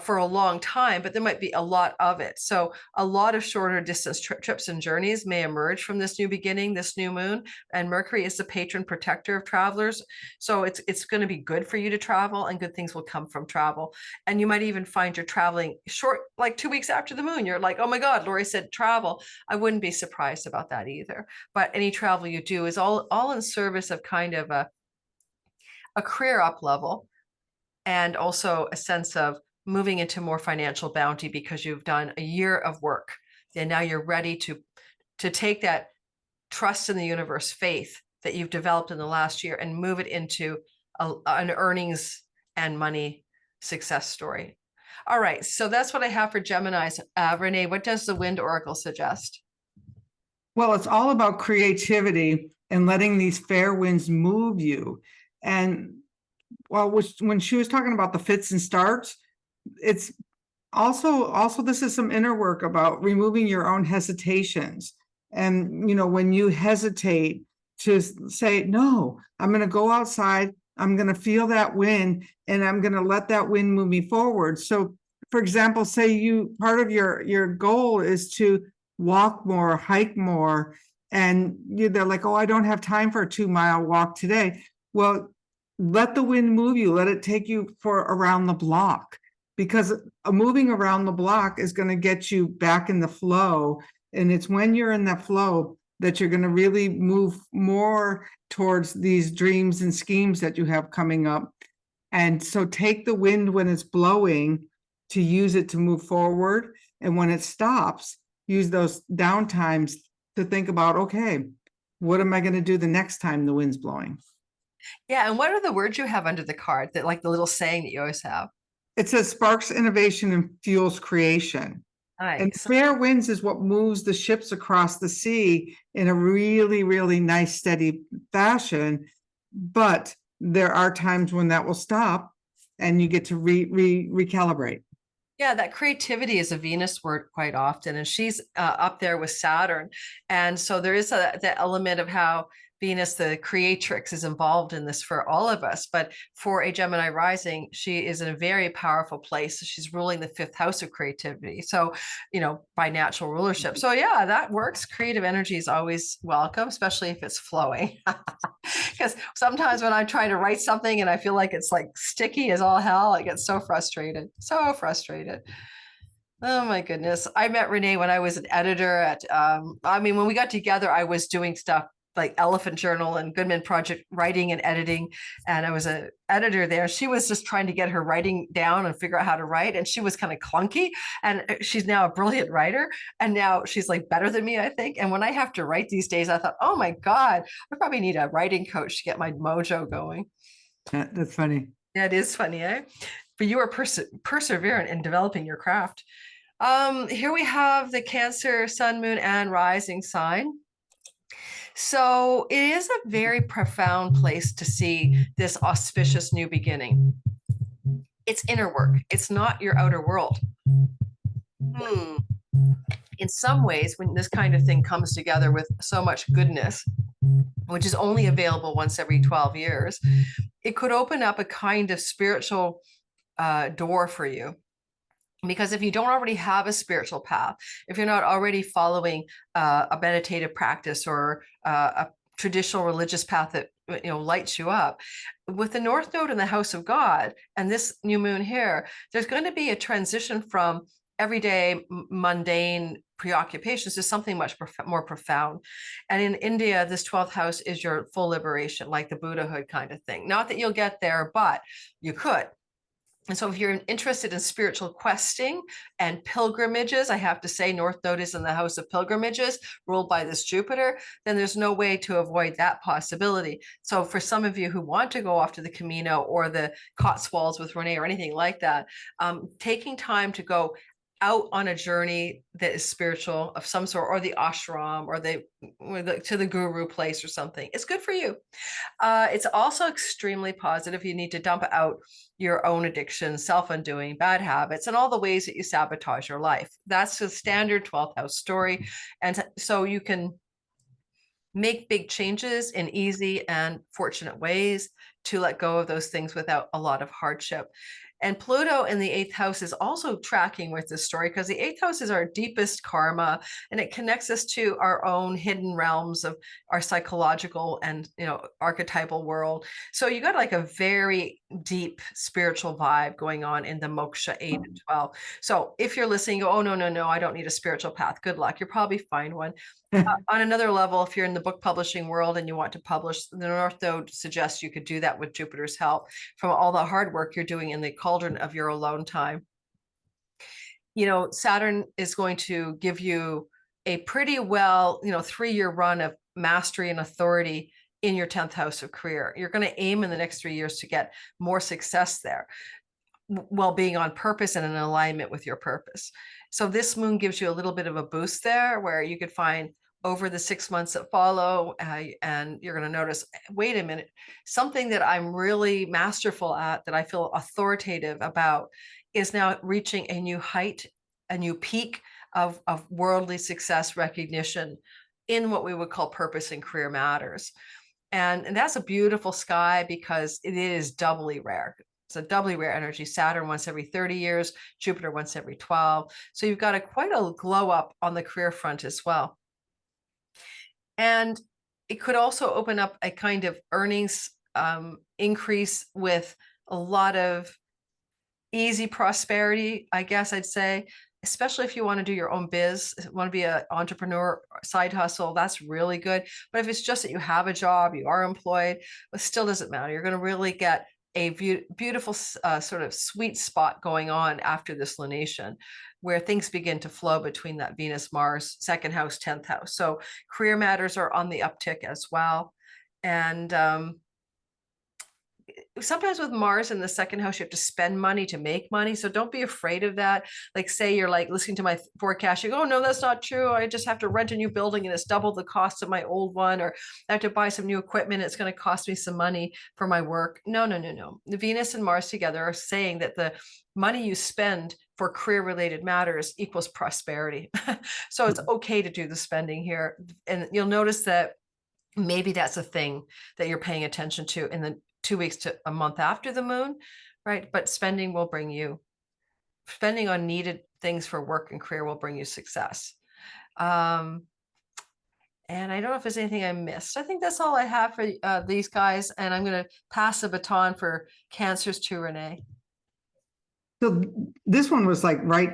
for a long time, but there might be a lot of it. So a lot of shorter distance trips and journeys may emerge from this new beginning, this new moon. And Mercury is the patron protector of travelers. So it's going to be good for you to travel, and good things will come from travel. And you might even find you're traveling short, like 2 weeks after the moon. You're like, oh my God, Lori said travel. I wouldn't be surprised about that either. But any travel you do is all in service of kind of a career up level, and also a sense of moving into more financial bounty because you've done a year of work. And now you're ready to take that trust in the universe, faith that you've developed in the last year, and move it into an earnings and money success story. All right, so that's what I have for Geminis. Renee, what does the Wind Oracle suggest? Well, it's all about creativity and letting these fair winds move you. And when she was talking about the fits and starts, it's also this is some inner work about removing your own hesitations. And when you hesitate to say, no, I'm going to go outside, I'm going to feel that wind, and I'm going to let that wind move me forward. So for example, say part of your goal is to walk more, hike more, and they're like, oh, I don't have time for a 2-mile walk today. Well, let the wind move you, let it take you for around the block, because moving around the block is going to get you back in the flow. And it's when you're in that flow that you're going to really move more towards these dreams and schemes that you have coming up. And so take the wind when it's blowing to use it to move forward. And when it stops, use those downtimes to think about, okay, what am I going to do the next time the wind's blowing? Yeah, and what are the words you have under the card, that like the little saying that you always have? It says sparks innovation and fuels creation. And Nice. fair winds is what moves the ships across the sea in a really, really nice, steady fashion. But there are times when that will stop and you get to recalibrate. Yeah, that creativity is a Venus word quite often, and she's up there with Saturn. And so there is the element of how Venus, the creatrix, is involved in this for all of us. But for a Gemini rising, she is in a very powerful place. She's ruling the fifth house of creativity. So, by natural rulership. So yeah, that works. Creative energy is always welcome, especially if it's flowing. Because sometimes when I'm trying to write something and I feel like it's like sticky as all hell, I get so frustrated. So frustrated. Oh my goodness. I met Renee when I was an editor at, when we got together, I was doing stuff like Elephant Journal and Goodman Project writing and editing. And I was an editor there. She was just trying to get her writing down and figure out how to write. And she was kind of clunky. And she's now a brilliant writer. And now she's like better than me, I think. And when I have to write these days, I thought, oh my God, I probably need a writing coach to get my mojo going. That's funny. Yeah, it is funny, eh? But you are perseverant in developing your craft. Here we have the Cancer, Sun, Moon, and Rising sign. So it is a very profound place to see this auspicious new beginning. It's inner work. It's not your outer world. In some ways, when this kind of thing comes together with so much goodness, which is only available once every 12 years, it could open up a kind of spiritual door for you. Because if you don't already have a spiritual path, if you're not already following a meditative practice or a traditional religious path that lights you up, with the North Node in the House of God and this new moon here, there's going to be a transition from everyday mundane preoccupations to something much more profound. And in India, this 12th house is your full liberation, like the Buddhahood kind of thing. Not that you'll get there, but you could. And so if you're interested in spiritual questing and pilgrimages, I have to say North Node is in the house of pilgrimages ruled by this Jupiter, then there's no way to avoid that possibility. So for some of you who want to go off to the Camino or the Cotswolds with Renee or anything like that, taking time to go out on a journey that is spiritual of some sort, or the ashram or to the guru place or something, it's good for you. It's also extremely positive. You need to dump out your own addictions, self-undoing, bad habits, and all the ways that you sabotage your life. That's the standard 12th house story. And so you can make big changes in easy and fortunate ways to let go of those things without a lot of hardship. And Pluto in the 8th house is also tracking with this story, because the 8th house is our deepest karma, and it connects us to our own hidden realms of our psychological and, archetypal world. So you got like a very deep spiritual vibe going on in the moksha 8 and 12. So if you're listening, go, oh, no, I don't need a spiritual path. Good luck. You'll probably find one. On another level, if you're in the book publishing world and you want to publish, the North Node suggests you could do that with Jupiter's help from all the hard work you're doing in the cauldron of your alone time. Saturn is going to give you a pretty well, 3-year run of mastery and authority in your 10th house of career. You're going to aim in the next 3 years to get more success there, while being on purpose and in alignment with your purpose. So this moon gives you a little bit of a boost there, where you could find over the 6 months that follow, and you're going to notice, wait a minute, something that I'm really masterful at, that I feel authoritative about, is now reaching a new height, a new peak of worldly success recognition in what we would call purpose and career matters. And that's a beautiful sky, because it is doubly rare. It's a doubly rare energy. Saturn once every 30 years, Jupiter once every 12. So you've got quite a glow up on the career front as well. And it could also open up a kind of earnings increase with a lot of easy prosperity, I guess I'd say, especially if you want to do your own biz, want to be an entrepreneur, side hustle, that's really good. But if it's just that you have a job, you are employed, it still doesn't matter. You're going to really get a beautiful sort of sweet spot going on after this lunation, where things begin to flow between that Venus, Mars, 2nd house, 10th house. So career matters are on the uptick as well. And sometimes with Mars in the 2nd house, you have to spend money to make money. So don't be afraid of that. Like, say you're like listening to my forecast, you go, oh, no, that's not true. I just have to rent a new building and it's double the cost of my old one, or I have to buy some new equipment. It's going to cost me some money for my work. No. The Venus and Mars together are saying that the money you spend for career related matters equals prosperity. So it's okay to do the spending here. And you'll notice that maybe that's a thing that you're paying attention to in the 2 weeks to a month after the moon, right? But spending on needed things for work and career will bring you success. And I don't know if there's anything I missed. I think that's all I have for these guys. And I'm going to pass the baton for Cancers to Renee. So this one was like right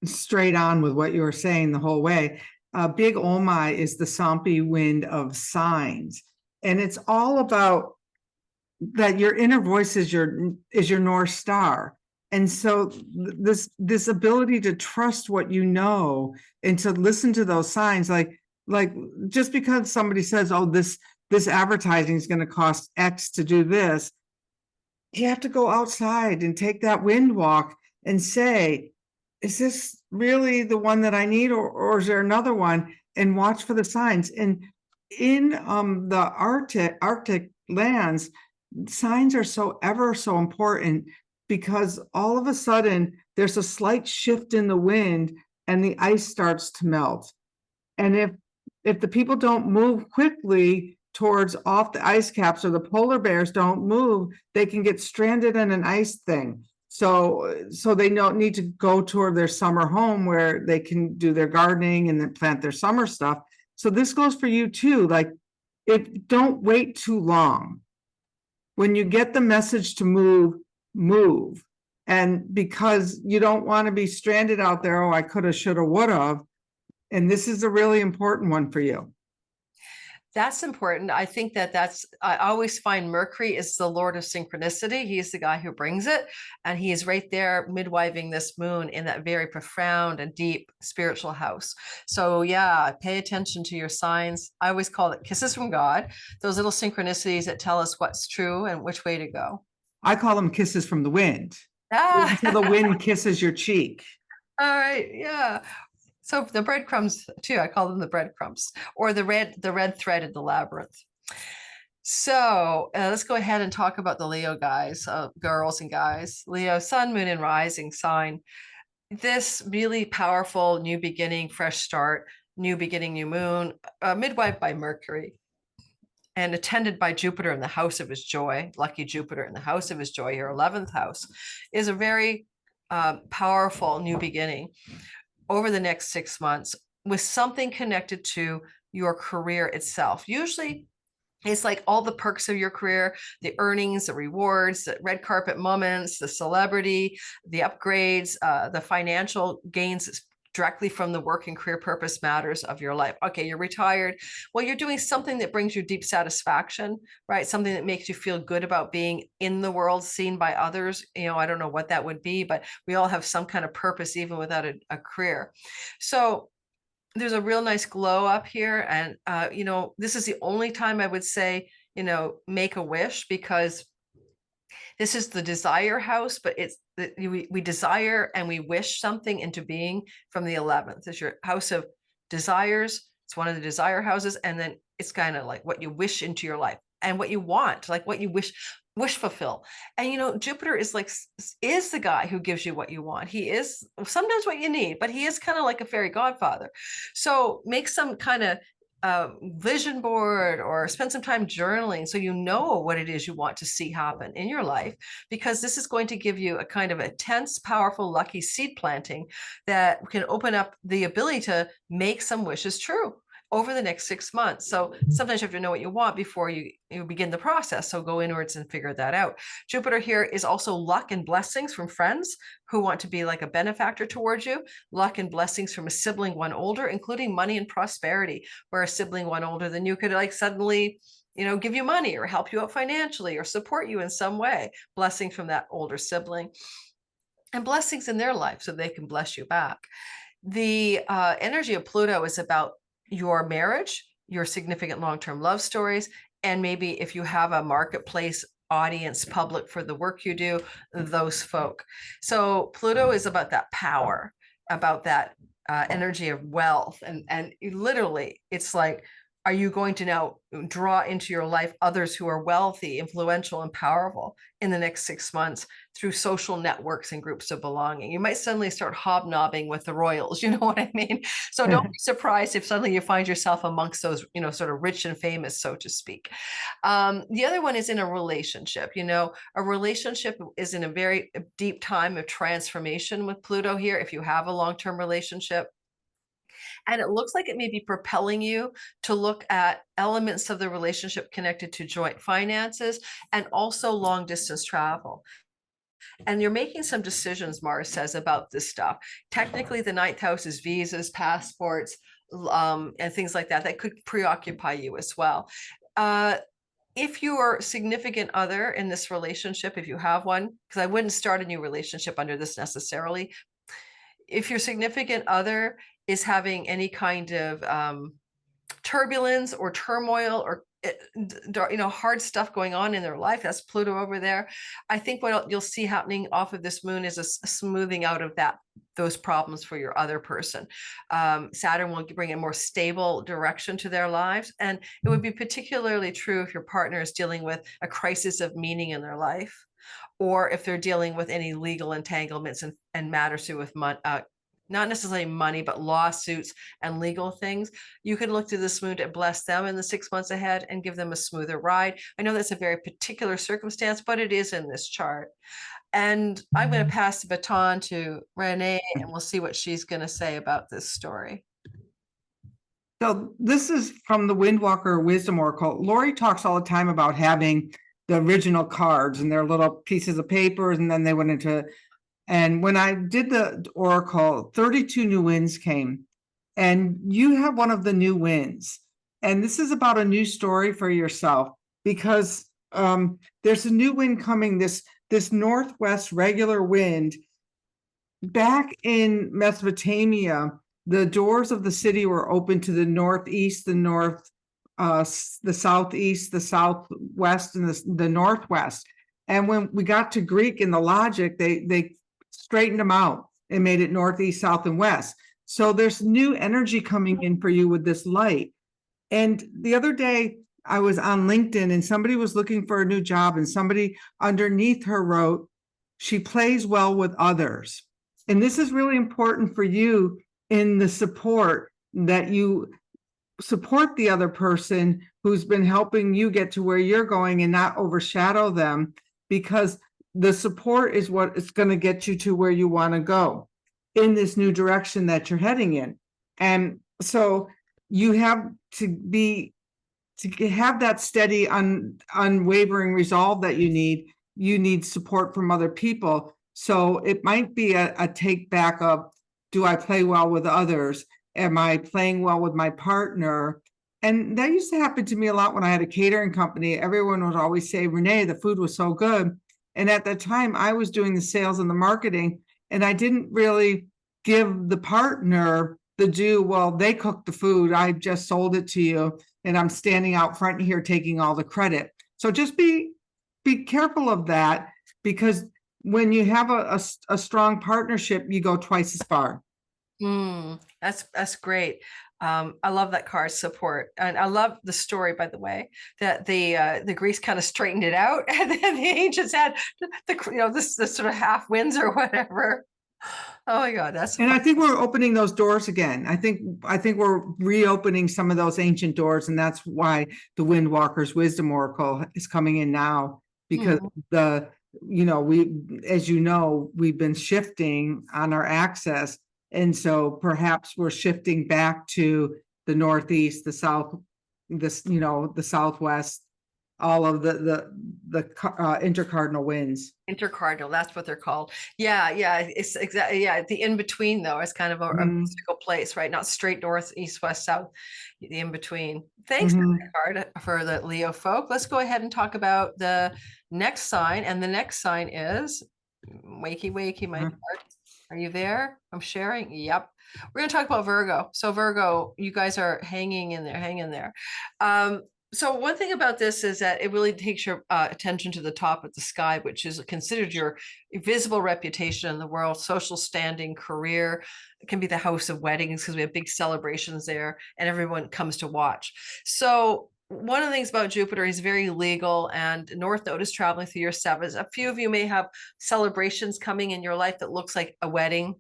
straight on with what you were saying the whole way. Big Omai is the Sampi wind of signs. And it's all about that your inner voice is your North Star. And so this ability to trust what you know and to listen to those signs, like just because somebody says, oh, this advertising is going to cost X to do this, you have to go outside and take that wind walk and say, is this really the one that I need, or is there another one? And watch for the signs. And in the Arctic lands, signs are so important, because all of a sudden there's a slight shift in the wind and the ice starts to melt. And if the people don't move quickly towards off the ice caps, or the polar bears don't move, they can get stranded in an ice thing. So they don't need to go toward their summer home where they can do their gardening and then plant their summer stuff. So this goes for you too. Like, don't wait too long. When you get the message to move. And because you don't want to be stranded out there, oh, I coulda, shoulda, woulda. And this is a really important one for you. That's important. I think I always find Mercury is the Lord of synchronicity. He's the guy who brings it. And he is right there midwiving this moon in that very profound and deep spiritual house. So, yeah, pay attention to your signs. I always call it kisses from God, those little synchronicities that tell us what's true and which way to go. I call them kisses from the wind. Ah, Until the wind kisses your cheek. all right. Yeah. So the breadcrumbs too, I call them the breadcrumbs, or the red thread in the labyrinth. So let's go ahead and talk about the Leo guys, girls and guys. Leo, sun, moon, and rising sign. This really powerful new beginning, fresh start, new beginning, new moon, midwife by Mercury, and attended by Jupiter in the house of his joy. Lucky Jupiter in the house of his joy, your 11th house, is a very powerful new beginning over the next 6 months with something connected to your career itself. Usually it's like all the perks of your career, the earnings, the rewards, the red carpet moments, the celebrity, the upgrades, the financial gains directly from the work and career purpose matters of your life. Okay, you're retired. Well, you're doing something that brings you deep satisfaction, right? Something that makes you feel good about being in the world, seen by others. I don't know what that would be, but we all have some kind of purpose, even without a career. So there's a real nice glow up here. And, this is the only time I would say, make a wish, because this is the desire house, but we desire and we wish something into being from the 11th. It's your house of desires. It's one of the desire houses. And then it's kind of like what you wish into your life and what you want, like what you wish fulfill. And Jupiter is the guy who gives you what you want. He is sometimes what you need, but he is kind of like a fairy godfather. So make some kind of vision board or spend some time journaling so you know what it is you want to see happen in your life, because this is going to give you a kind of intense, powerful, lucky seed planting that can open up the ability to make some wishes true over the next 6 months. So sometimes you have to know what you want before you begin the process. So go inwards and figure that out. Jupiter here is also luck and blessings from friends who want to be like a benefactor towards you, luck and blessings from a sibling one older, including money and prosperity, where a sibling one older than you could suddenly give you money or help you out financially or support you in some way. Blessing from that older sibling and blessings in their life so they can bless you back. The energy of Pluto is about your marriage, your significant long-term love stories, and maybe if you have a marketplace audience, public for the work you do, those folk. So Pluto is about that power, about that energy of wealth, and literally it's like, are you going to now draw into your life others who are wealthy, influential, and powerful in the next 6 months through social networks and groups of belonging? You might suddenly start hobnobbing with the royals, you know what I mean? So don't be surprised if suddenly you find yourself amongst those, sort of rich and famous, so to speak. The other one is in a relationship. A relationship is in a very deep time of transformation with Pluto here, if you have a long-term relationship. And it looks like it may be propelling you to look at elements of the relationship connected to joint finances and also long distance travel. And you're making some decisions, Mars says, about this stuff. Technically, the 9th house is visas, passports, and things like that could preoccupy you as well. If your significant other in this relationship, if you have one, because I wouldn't start a new relationship under this necessarily. If your significant other is having any kind of turbulence or turmoil or hard stuff going on in their life, that's Pluto over there. I think what you'll see happening off of this moon is a smoothing out of those problems for your other person. Saturn will bring a more stable direction to their lives, and it would be particularly true if your partner is dealing with a crisis of meaning in their life, or if they're dealing with any legal entanglements and matters to do with not necessarily money, but lawsuits and legal things. You can look to this moon to bless them in the 6 months ahead and give them a smoother ride. I know that's a very particular circumstance, but it is in this chart. And I'm going to pass the baton to Renee, and we'll see what she's going to say about this story. So this is from the Windwalker Wisdom Oracle. Lori talks all the time about having the original cards and their little pieces of paper, and then they went into. And when I did the Oracle, 32 new winds came, and you have one of the new winds. And this is about a new story for yourself because there's a new wind coming, this northwest regular wind. Back in Mesopotamia, the doors of the city were open to the northeast, the southeast, the southwest, and the northwest. And when we got to Greek in the logic, they straightened them out and made it northeast, south, and west. So there's new energy coming in for you with this light. And the other day, I was on LinkedIn and somebody was looking for a new job, and somebody underneath her wrote, "She plays well with others." And this is really important for you in the support, that you support the other person who's been helping you get to where you're going and not overshadow them, because the support is what is going to get you to where you want to go in this new direction that you're heading in. And so you have to have that steady, unwavering resolve that you need support from other people. So it might be a take back of, do I play well with others? Am I playing well with my partner? And that used to happen to me a lot when I had a catering company. Everyone would always say, "Renee, the food was so good." And at that time, I was doing the sales and the marketing, and I didn't really give the partner the due. Well, they cooked the food, I just sold it to you, and I'm standing out front here taking all the credit. So just be careful of that, because when you have a strong partnership, you go twice as far. That's great. I love that card, support, and I love the story, by the way, that the Greeks kind of straightened it out, and then the ancients had this sort of half winds or whatever. Oh my God, that's And fun. I think we're opening those doors again. I think we're reopening some of those ancient doors, and that's why the Windwalker's Wisdom Oracle is coming in now, because we've been shifting on our axis, and so perhaps we're shifting back to the northeast, the south, the southwest, all of the intercardinal winds. Intercardinal, that's what they're called. Yeah, it's exactly, yeah, the in between though is kind of a mystical place, right? Not straight north, east, west, south, the in between. Thanks for that card for the Leo folk. Let's go ahead and talk about the next sign, and the next sign is wakey, my heart. Are you there? I'm sharing. Yep. We're going to talk about Virgo. So Virgo, you guys are hanging in there. So one thing about this is that it really takes your attention to the top of the sky, which is considered your visible reputation in the world, social standing, career. It can be the house of weddings because we have big celebrations there and everyone comes to watch. So one of the things about Jupiter, he's very legal, and North Node is traveling through your sevens. A few of you may have celebrations coming in your life that looks like a wedding,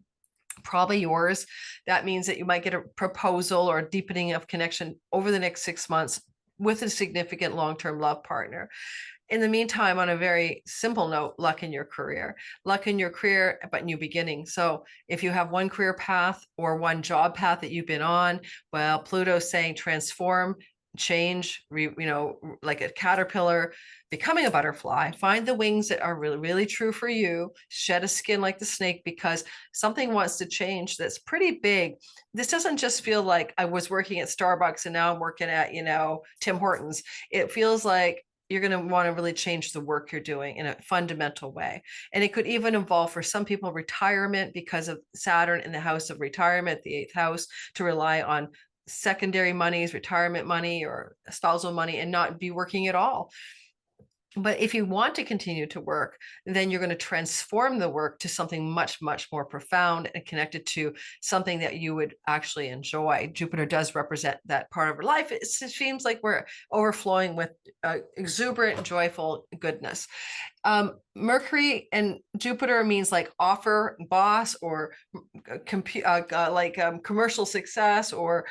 probably yours. That means that you might get a proposal or a deepening of connection over the next 6 months with a significant long-term love partner. In the meantime, on a very simple note, luck in your career, but new beginning. So if you have one career path or one job path that you've been on, well, Pluto's saying transform, change, like a caterpillar, becoming a butterfly, find the wings that are really, really true for you, shed a skin like the snake, because something wants to change that's pretty big. This doesn't just feel like I was working at Starbucks and now I'm working at, Tim Hortons. It feels like you're going to want to really change the work you're doing in a fundamental way. And it could even involve, for some people, retirement because of Saturn in the house of retirement, the 8th house, to rely on secondary monies, retirement money or spousal money, and not be working at all. But if you want to continue to work, then you're going to transform the work to something much, much more profound and connected to something that you would actually enjoy. Jupiter does represent that part of our life. It seems like we're overflowing with exuberant, joyful goodness. Mercury and Jupiter means like offer, boss, or commercial success, or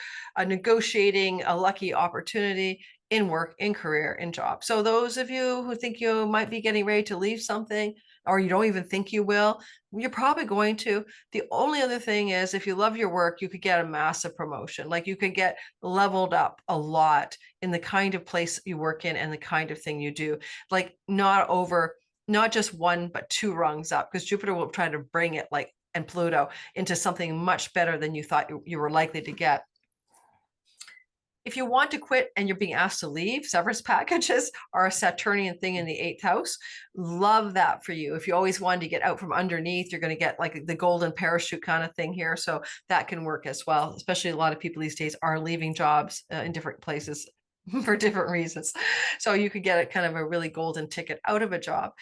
negotiating a lucky opportunity in work, in career, in job. So those of you who think you might be getting ready to leave something, or you don't even think you will, you're probably going to. The only other thing is, if you love your work, you could get a massive promotion. Like you could get leveled up a lot in the kind of place you work in and the kind of thing you do. Like not just one, but 2 rungs up, because Jupiter will try to bring it, and Pluto, into something much better than you thought you were likely to get. If you want to quit and you're being asked to leave, severance packages are a Saturnian thing in the 8th house. Love that for you. If you always wanted to get out from underneath, you're going to get like the golden parachute kind of thing here. So that can work as well. Especially a lot of people these days are leaving jobs in different places for different reasons. So you could get a kind of a really golden ticket out of a job.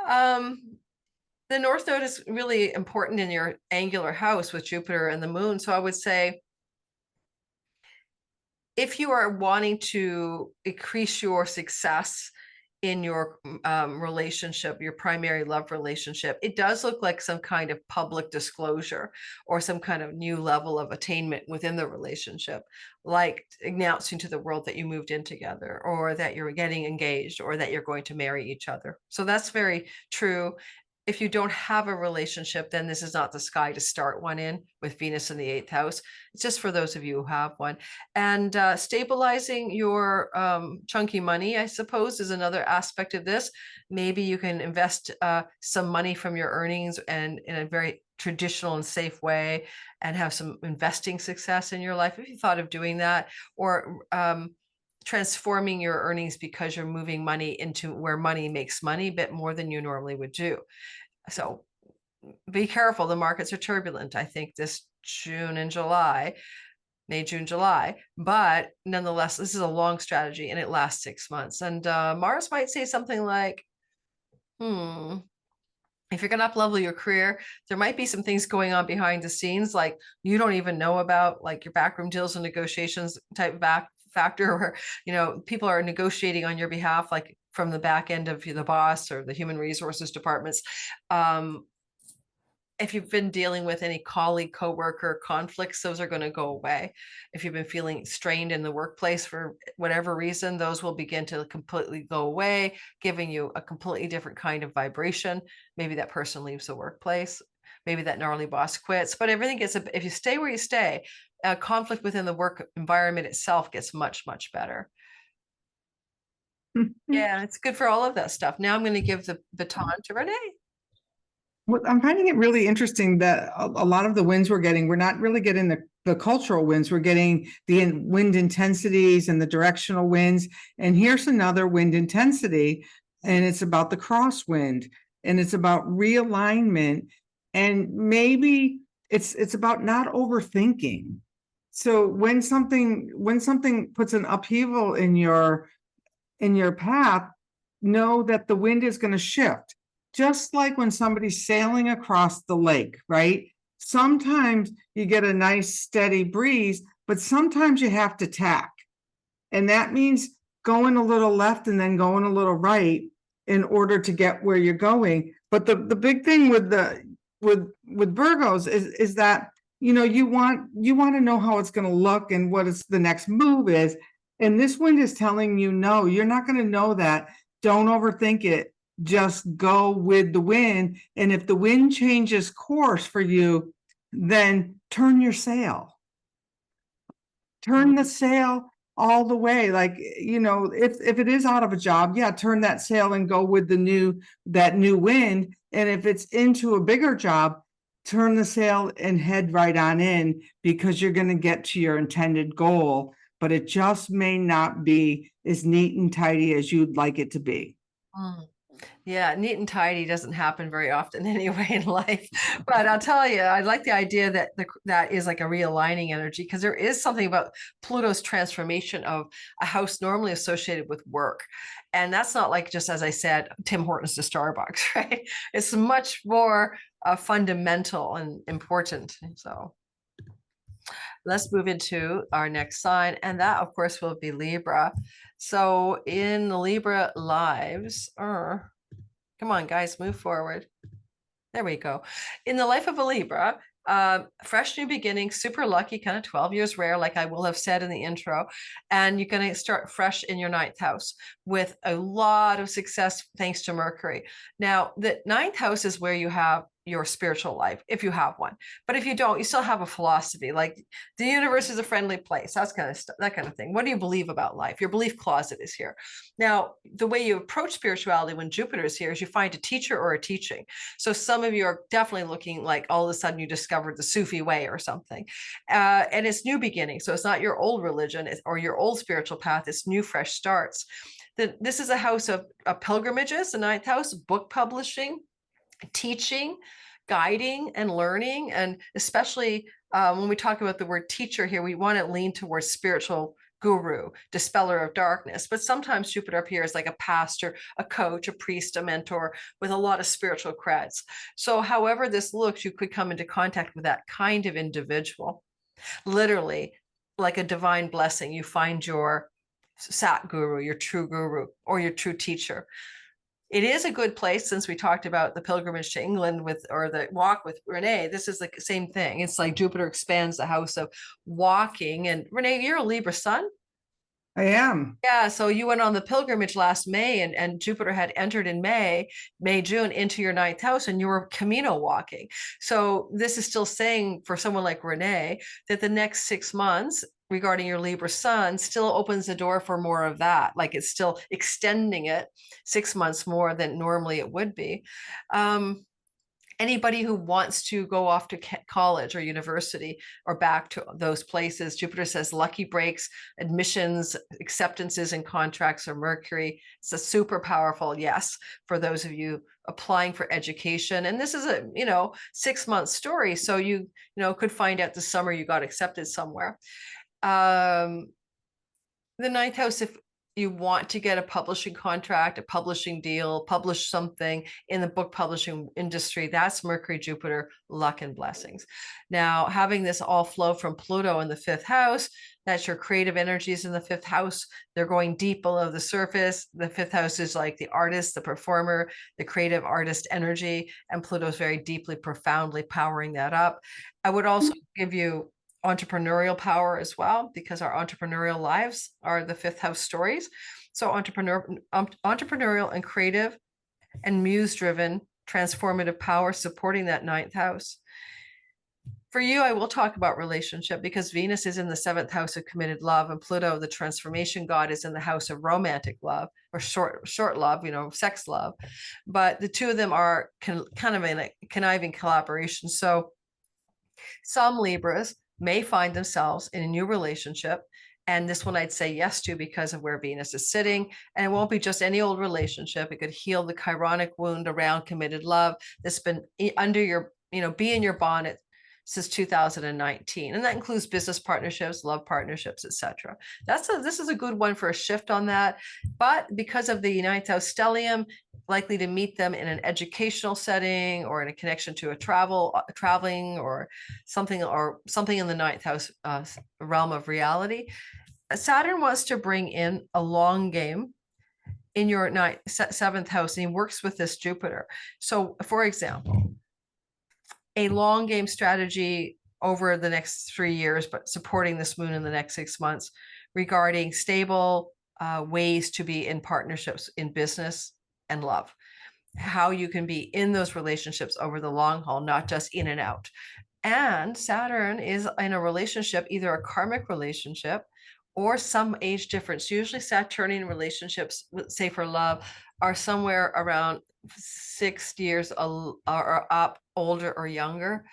The North Node is really important in your angular house with Jupiter and the moon. So I would say, if you are wanting to increase your success in your relationship, your primary love relationship, it does look like some kind of public disclosure or some kind of new level of attainment within the relationship, like announcing to the world that you moved in together, or that you're getting engaged, or that you're going to marry each other. So that's very true. If you don't have a relationship, then this is not the sky to start one in, with Venus in the 8th house. It's just for those of you who have one. And stabilizing your chunky money, I suppose, is another aspect of this. Maybe you can invest some money from your earnings and in a very traditional and safe way, and have some investing success in your life. If you thought of doing that, or transforming your earnings because you're moving money into where money makes money a bit more than you normally would do. So be careful. The markets are turbulent, I think, this June and July, May, June, July. But nonetheless, this is a long strategy and it lasts 6 months. And Mars might say something like, if you're going to up level your career, there might be some things going on behind the scenes, like you don't even know about, like your backroom deals and negotiations type factor, where, you know, people are negotiating on your behalf, like from the back end of the boss or the human resources departments. If you've been dealing with any colleague, coworker conflicts, those are going to go away. If you've been feeling strained in the workplace for whatever reason, those will begin to completely go away, giving you a completely different kind of vibration. Maybe that person leaves the workplace. Maybe that gnarly boss quits. But everything gets, if you stay where you stay, conflict within the work environment itself gets much, much better. Yeah, it's good for all of that stuff. Now I'm going to give the baton to Renee. Well, I'm finding it really interesting that a lot of the winds we're getting, we're not really getting the cultural winds. We're getting the wind intensities and the directional winds. And here's another wind intensity, and it's about the crosswind, and it's about realignment, and maybe it's about not overthinking. So when something puts an upheaval in your path, know that the wind is going to shift. Just like when somebody's sailing across the lake, right? Sometimes you get a nice steady breeze, but sometimes you have to tack. And that means going a little left and then going a little right in order to get where you're going. But the big thing with Virgos is that, you know, you want to know how it's going to look and what the next move is. And this wind is telling you, no, you're not going to know that. Don't overthink it. Just go with the wind. And if the wind changes course for you, then turn your sail. Turn the sail all the way. Like, you know, if it is out of a job, yeah, turn that sail and go with that new wind. And if it's into a bigger job, turn the sail and head right on in, because you're going to get to your intended goal, but it just may not be as neat and tidy as you'd like it to be. Yeah, neat and tidy doesn't happen very often anyway in life. But I'll tell you, I like the idea that that is like a realigning energy, because there is something about Pluto's transformation of a house normally associated with work. And that's not like, just as I said, Tim Hortons to Starbucks, right? It's much more fundamental and important. So let's move into our next sign. And that, of course, will be Libra. So in the Libra lives, come on, guys, move forward. There we go. In the life of a Libra, fresh new beginning, super lucky, kind of 12 years rare, like I will have said in the intro. And you're going to start fresh in your 9th house with a lot of success thanks to Mercury. Now, the 9th house is where you have your spiritual life if you have one. But if you don't, you still have a philosophy, like the universe is a friendly place. That's kind of stuff, that kind of thing. What do you believe about life? Your belief closet is here. Now, the way you approach spirituality when Jupiter is here is you find a teacher or a teaching. So some of you are definitely looking like all of a sudden you discovered the Sufi way or something. And it's new beginning. So it's not your old religion or your old spiritual path. It's new, fresh starts. This is a house of pilgrimages, the ninth house, book publishing, teaching, guiding, and learning. And especially when we talk about the word teacher here, we want to lean towards spiritual guru, dispeller of darkness. But sometimes Jupiter appears like a pastor, a coach, a priest, a mentor with a lot of spiritual creds. So however this looks, you could come into contact with that kind of individual. Literally, like a divine blessing, you find your Sat guru, your true guru, or your true teacher. It is a good place, since we talked about the pilgrimage to England or the walk with Renee. This is the same thing. It's like Jupiter expands the house of walking. And Renee, you're a Libra sun. I am. Yeah, so you went on the pilgrimage last May, and Jupiter had entered in June into your ninth house, and you were Camino walking. So this is still saying for someone like Renee that the next 6 months regarding your Libra sun still opens the door for more of that. Like it's still extending it 6 months more than normally it would be. Anybody who wants to go off to college or university or back to those places, Jupiter says lucky breaks, admissions, acceptances, and contracts are Mercury. It's a super powerful yes for those of you applying for education. And this is a 6-month story, so you could find out this summer you got accepted somewhere. The ninth house, if you want to get a publishing contract, a publishing deal, publish something in the book publishing industry, that's Mercury, Jupiter, luck and blessings. Now, having this all flow from Pluto in the 5th house, that's your creative energies in the 5th house. They're going deep below the surface. The 5th house is like the artist, the performer, the creative artist energy, and Pluto is very deeply, profoundly powering that up. I would also give you entrepreneurial power as well, because our entrepreneurial lives are the 5th house stories. So entrepreneurial and creative and muse-driven transformative power supporting that 9th house. For you, I will talk about relationship, because Venus is in the 7th house of committed love, and Pluto, the transformation god, is in the house of romantic love or short love, sex love. But the two of them are kind of in a conniving collaboration. So some Libras may find themselves in a new relationship. And this one I'd say yes to because of where Venus is sitting. And it won't be just any old relationship. It could heal the chironic wound around committed love that's been under your, be in your bonnet since 2019. And that includes business partnerships, love partnerships, etc. This is a good one for a shift on that. But because of the 9th house stellium, likely to meet them in an educational setting or in a connection to traveling or something in the 9th house realm of reality. Saturn wants to bring in a long game in your 7th house, and he works with this Jupiter. So for example, a long game strategy over the next 3 years, but supporting this moon in the next 6 months regarding stable ways to be in partnerships in business and love, how you can be in those relationships over the long haul, not just in and out. And Saturn is in a relationship, either a karmic relationship or some age difference. Usually Saturnian relationships, say for love, are somewhere around 6 years or up, older or younger.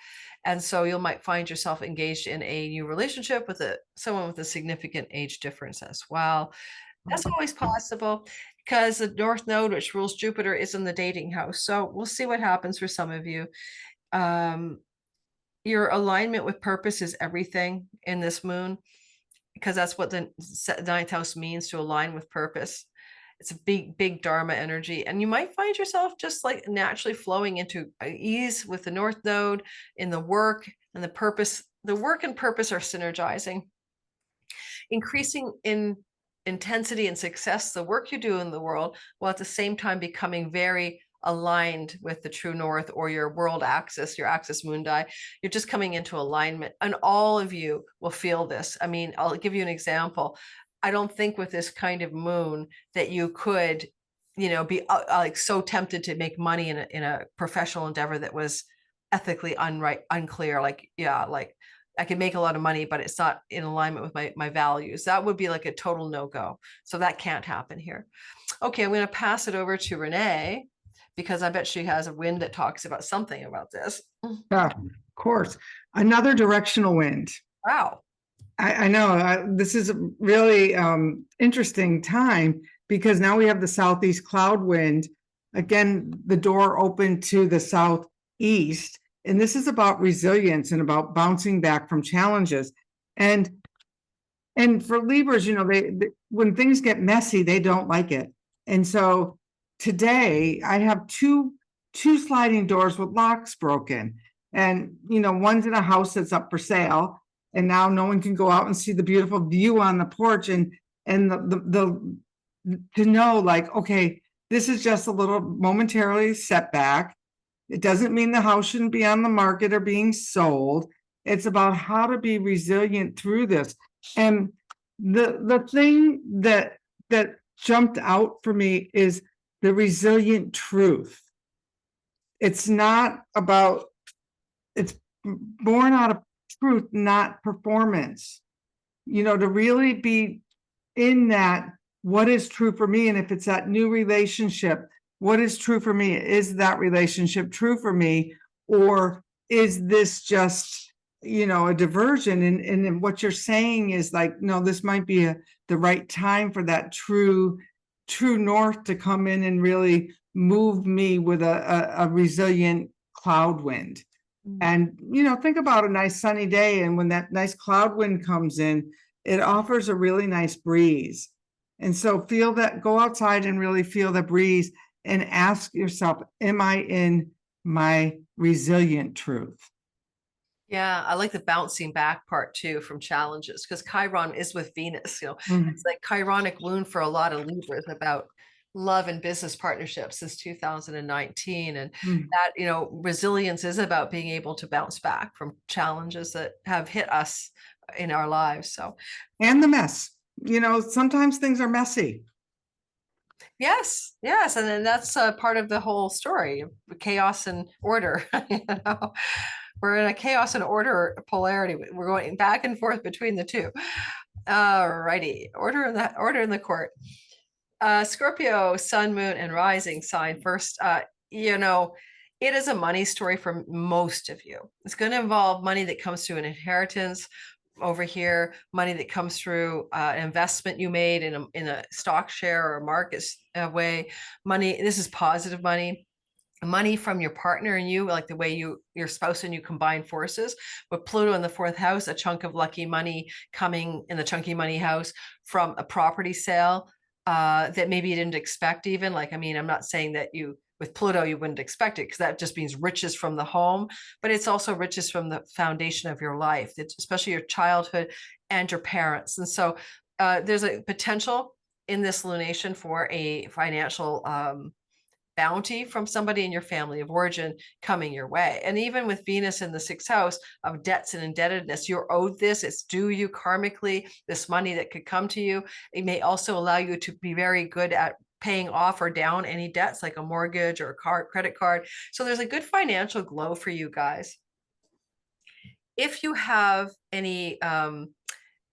And so you might find yourself engaged in a new relationship with someone with a significant age difference as well. That's always possible, because the North Node, which rules Jupiter, is in the dating house. So we'll see what happens for some of you. Your alignment with purpose is everything in this moon, because that's what the 9th house means, to align with purpose. It's a big Dharma energy. And you might find yourself just like naturally flowing into ease with the North Node in the work and the purpose. The work and purpose are synergizing, increasing in intensity and success the work you do in the world, while at the same time becoming very aligned with the true north or your world axis, your axis mundi. You're just coming into alignment, and all of you will feel this. I mean, I'll give you an example. I don't think with this kind of moon that you could, be like so tempted to make money in a professional endeavor that was ethically unclear. Like, yeah, like I can make a lot of money, but it's not in alignment with my values. That would be like a total no-go. So that can't happen here. Okay, I'm going to pass it over to Renee because I bet she has a wind that talks about something about this. Yeah, of course. Another directional wind. Wow. I know this is a really interesting time because now we have the southeast cloud wind. Again, the door open to the southeast. And this is about resilience and about bouncing back from challenges. And for Libras, they when things get messy, they don't like it. And so today I have two sliding doors with locks broken. And one's in a house that's up for sale. And now no one can go out and see the beautiful view on the porch and the to know like, okay, this is just a little momentarily setback. It doesn't mean the house shouldn't be on the market or being sold. It's about how to be resilient through this. And the thing that jumped out for me is the resilient truth. It's not about, it's born out of truth, not performance. To really be in that, what is true for me? And if it's that new relationship, what is true for me? Is that relationship true for me? Or is this just, a diversion? And what you're saying is like, no, this might be the right time for that true north to come in and really move me with a resilient cloud wind. And, think about a nice sunny day. And when that nice cloud wind comes in, it offers a really nice breeze. And so feel that, go outside and really feel the breeze and ask yourself, am I in my resilient truth? Yeah, I like the bouncing back part too from challenges because Chiron is with Venus. It's like Chironic wound for a lot of Libras about love and business partnerships since 2019. And that, resilience is about being able to bounce back from challenges that have hit us in our lives. So, and the mess, sometimes things are messy. yes. And then that's part of the whole story, chaos and order. We're in a chaos and order polarity. We're going back and forth between the two. All righty. Order in the court. Scorpio, sun, moon, and rising sign. First, it is a money story for most of you. It's going to involve money that comes through an inheritance over here, money that comes through an investment you made in a stock share or a market way. Money, this is positive money from your partner and you, like the way your spouse and you combine forces. With Pluto in the fourth house, a chunk of lucky money coming in the chunky money house from a property sale that maybe you didn't expect even. Like, I mean, I'm not saying that with Pluto, you wouldn't expect it because that just means riches from the home, but it's also riches from the foundation of your life, especially your childhood and your parents. And so there's a potential in this lunation for a financial bounty from somebody in your family of origin coming your way. And even with Venus in the sixth house of debts and indebtedness, you're owed this, it's due you karmically, this money that could come to you. It may also allow you to be very good at paying off or down any debts like a mortgage or a credit card. So there's a good financial glow for you guys. If you have any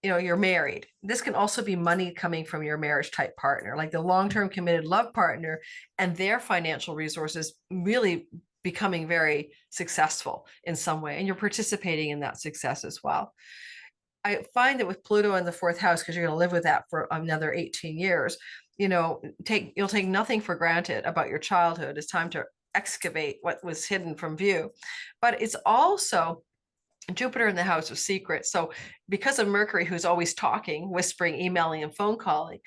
you're married, this can also be money coming from your marriage type partner, like the long-term committed love partner, and their financial resources really becoming very successful in some way, and you're participating in that success as well. I find that with Pluto in the fourth house, because you're going to live with that for another 18 years, you'll take nothing for granted about your childhood. It's time to excavate what was hidden from view. But it's also Jupiter in the house of secrets. So because of Mercury, who's always talking, whispering, emailing, and phone calling,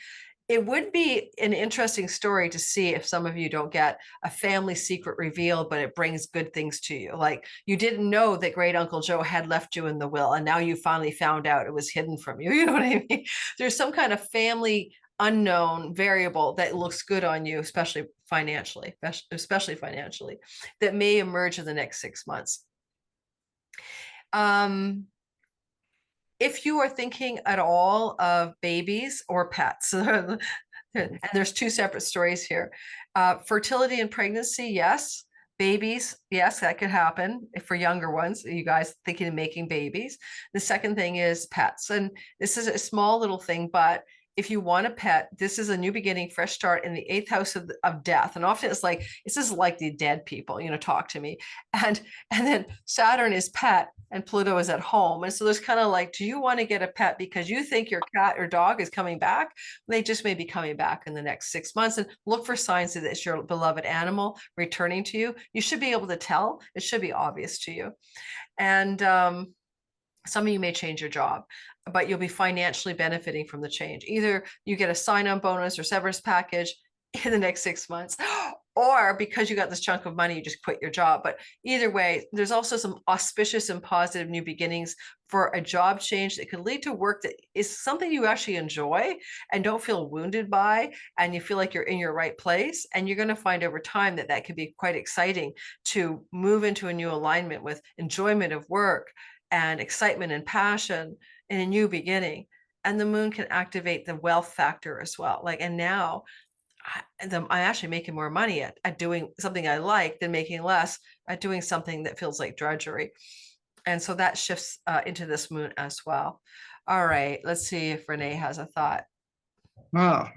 it would be an interesting story to see if some of you don't get a family secret revealed, but it brings good things to you. Like you didn't know that great Uncle Joe had left you in the will, and now you finally found out it was hidden from you. You know what I mean? There's some kind of family unknown variable that looks good on you, especially financially, that may emerge in the next 6 months. If you are thinking at all of babies or pets, and there's two separate stories here. Fertility and pregnancy, yes. Babies, yes, that could happen for younger ones. You guys thinking of making babies. The second thing is pets. And this is a small little thing, but if you want a pet, this is a new beginning, fresh start in the eighth house of death. And often it's like, this is like the dead people, talk to me. And then Saturn is pet and Pluto is at home. And so there's kind of like, do you want to get a pet because you think your cat or dog is coming back? They just may be coming back in the next 6 months, and look for signs that it's your beloved animal returning to you. You should be able to tell. It should be obvious to you. And some of you may change your job, but you'll be financially benefiting from the change. Either you get a sign-on bonus or severance package in the next 6 months, or because you got this chunk of money, you just quit your job. But either way, there's also some auspicious and positive new beginnings for a job change that could lead to work that is something you actually enjoy and don't feel wounded by, and you feel like you're in your right place. And you're going to find over time that that could be quite exciting to move into a new alignment with enjoyment of work and excitement and passion in a new beginning. And the moon can activate the wealth factor as well. And now I'm actually making more money at doing something I like than making less at doing something that feels like drudgery. And so that shifts into this moon as well. All right, let's see if Renee has a thought. Oh,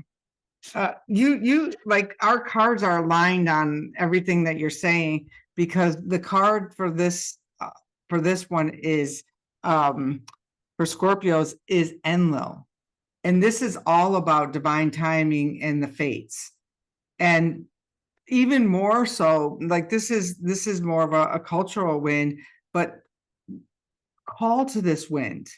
you like our cards are aligned on everything that you're saying, because the card for this one is for Scorpios is Enlil. And this is all about divine timing and the fates. And even more so, like this is more of a cultural wind, but call to this wind.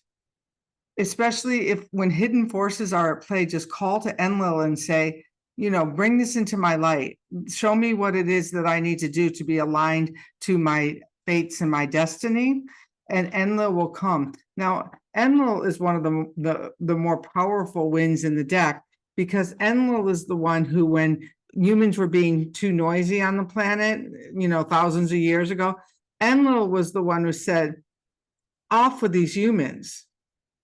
Especially if when hidden forces are at play, just call to Enlil and say, bring this into my light. Show me what it is that I need to do to be aligned to my fates and my destiny, and Enlil will come. Now, Enlil is one of the more powerful winds in the deck, because Enlil is the one who, when humans were being too noisy on the planet, thousands of years ago, Enlil was the one who said, off with these humans.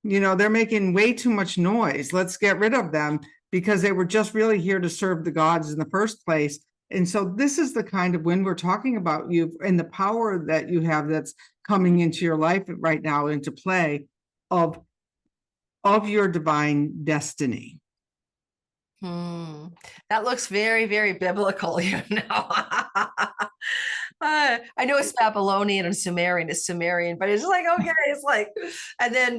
They're making way too much noise. Let's get rid of them, because they were just really here to serve the gods in the first place. And so this is the kind of wind we're talking about, you and the power that you have that's coming into your life right now, into play of your divine destiny. That looks very, very biblical, I know it's Babylonian and Sumerian, it's Sumerian, but it's like, okay, it's like, and then,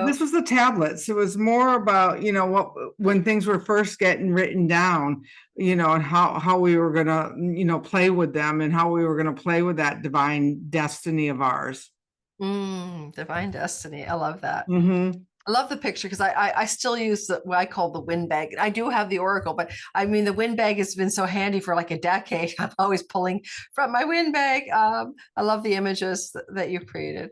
This was the tablets. It was more about, when things were first getting written down, and how we were going to, play with them, and how we were going to play with that divine destiny of ours. Divine destiny. I love that. Mm-hmm. I love the picture, because I still use what I call the wind bag. I do have the oracle, but I mean, the wind bag has been so handy for like a decade. I'm always pulling from my wind bag. I love the images that you've created.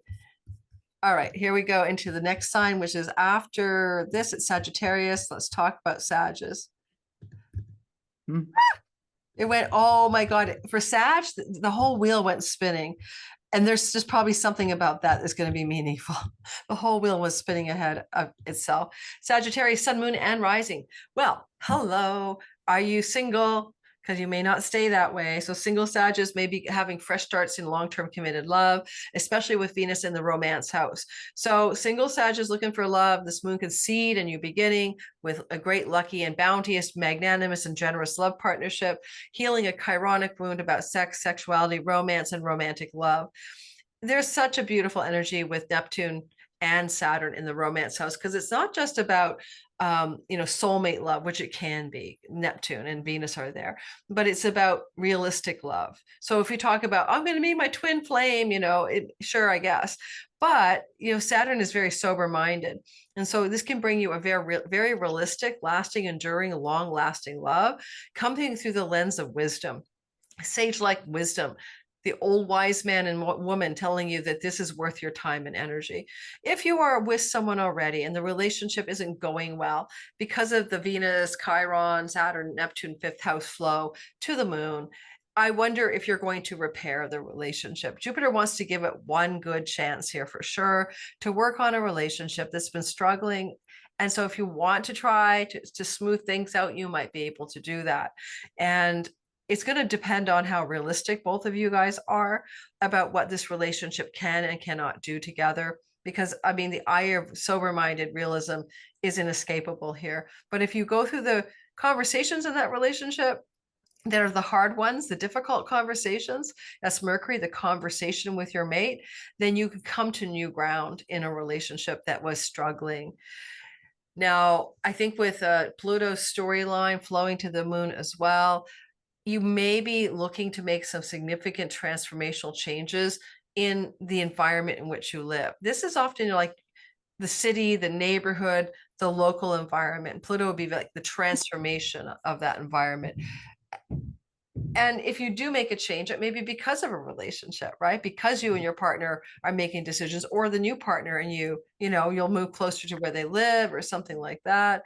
All right, here we go into the next sign, which is after this. It's Sagittarius. Let's talk about Sages. It went, oh my God, for Sag, the whole wheel went spinning. And there's just probably something about that that's going to be meaningful. The whole wheel was spinning ahead of itself. Sagittarius, sun, moon, and rising. Well, hello. Are you single? Because you may not stay that way. So single Sages may be having fresh starts in long-term committed love, especially with Venus in the romance house. So single Sages looking for love. This moon can seed a new beginning with a great, lucky, and bounteous, magnanimous, and generous love partnership, healing a chironic wound about sex, sexuality, romance, and romantic love. There's such a beautiful energy with Neptune and Saturn in the romance house, because it's not just about soulmate love, which it can be. Neptune and Venus are there, but it's about realistic love. So if you talk about, I'm going to meet my twin flame, sure, I guess. But, Saturn is very sober minded. And so this can bring you a very, very realistic, lasting, enduring, long lasting love coming through the lens of wisdom, sage-like wisdom, the old wise man and woman telling you that this is worth your time and energy. If you are with someone already and the relationship isn't going well because of the Venus, Chiron, Saturn, Neptune, fifth house flow to the moon, I wonder if you're going to repair the relationship. Jupiter wants to give it one good chance here for sure to work on a relationship that's been struggling. And so if you want to try to smooth things out, you might be able to do that. And it's going to depend on how realistic both of you guys are about what this relationship can and cannot do together. Because I mean, the eye of sober-minded realism is inescapable here. But if you go through the conversations in that relationship that are the hard ones, the difficult conversations, that's Mercury, the conversation with your mate, then you could come to new ground in a relationship that was struggling. Now, I think with Pluto's storyline flowing to the moon as well, you may be looking to make some significant transformational changes in the environment in which you live. This is often like the city, the neighborhood, the local environment. Pluto would be like the transformation of that environment. And if you do make a change, it may be because of a relationship, right? Because you and your partner are making decisions, or the new partner and you know, you'll move closer to where they live or something like that.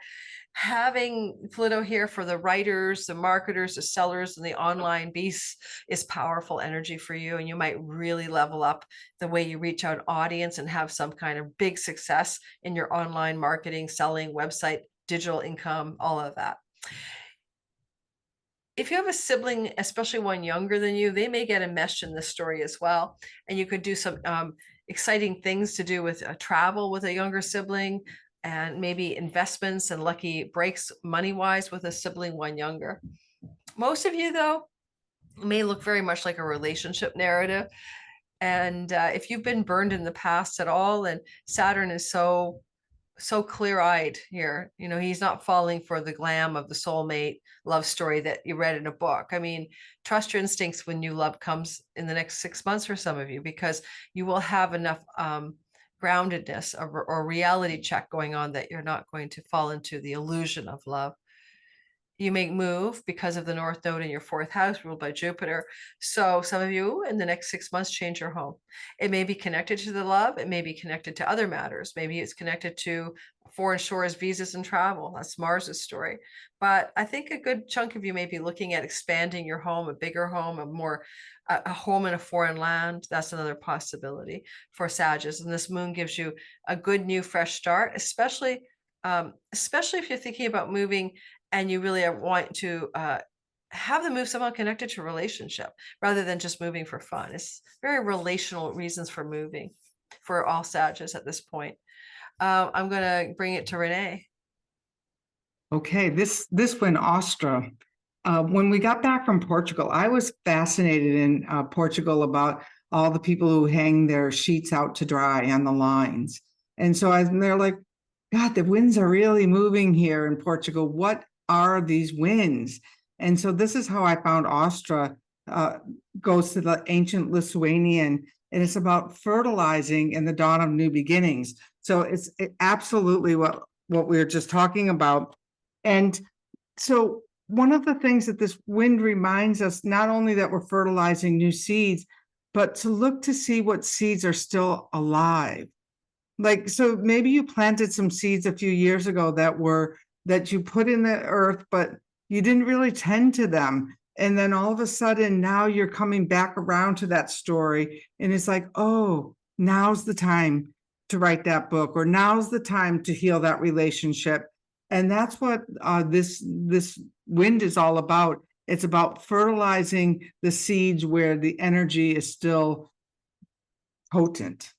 Having Pluto here for the writers, the marketers, the sellers, and the online beasts is powerful energy for you. And you might really level up the way you reach out audience and have some kind of big success in your online marketing, selling, website, digital income, all of that. If you have a sibling, especially one younger than you, they may get enmeshed in this story as well. And you could do some exciting things to do with travel with a younger sibling, and maybe investments and lucky breaks money-wise with a sibling one younger. Most of you, though, may look very much like a relationship narrative. And if you've been burned in the past at all, and Saturn is so clear-eyed here, you know, he's not falling for the glam of the soulmate love story that you read in a book. I mean, trust your instincts when new love comes in the next 6 months for some of you, because you will have enough groundedness or reality check going on that you're not going to fall into the illusion of love. You may move because of the North Node in your fourth house, ruled by Jupiter. So some of you in the next 6 months change your home. It may be connected to the love. It may be connected to other matters. Maybe it's connected to foreign shores, visas, and travel. That's Mars's story. But I think a good chunk of you may be looking at expanding your home, a bigger home, a home in a foreign land. That's another possibility for Sagittarius. And this moon gives you a good new fresh start, especially if you're thinking about moving and you really want to have the move somehow connected to a relationship rather than just moving for fun. It's very relational reasons for moving for all Sagittarius at this point. I'm going to bring it to Renee. Okay, this went Austria. When we got back from Portugal, I was fascinated in Portugal about all the people who hang their sheets out to dry on the lines. And so they're like, God, the winds are really moving here in Portugal. What are these winds? And so this is how I found Austria. Goes to the ancient Lithuanian, and it's about fertilizing in the dawn of new beginnings. So it's absolutely what we were just talking about. And so one of the things that this wind reminds us, not only that we're fertilizing new seeds, but to look to see what seeds are still alive. Like, so maybe you planted some seeds a few years ago that you put in the earth, but you didn't really tend to them. And then all of a sudden now you're coming back around to that story. And it's like, oh, now's the time to write that book, or now's the time to heal that relationship. And that's what this wind is all about. It's about fertilizing the seeds where the energy is still potent.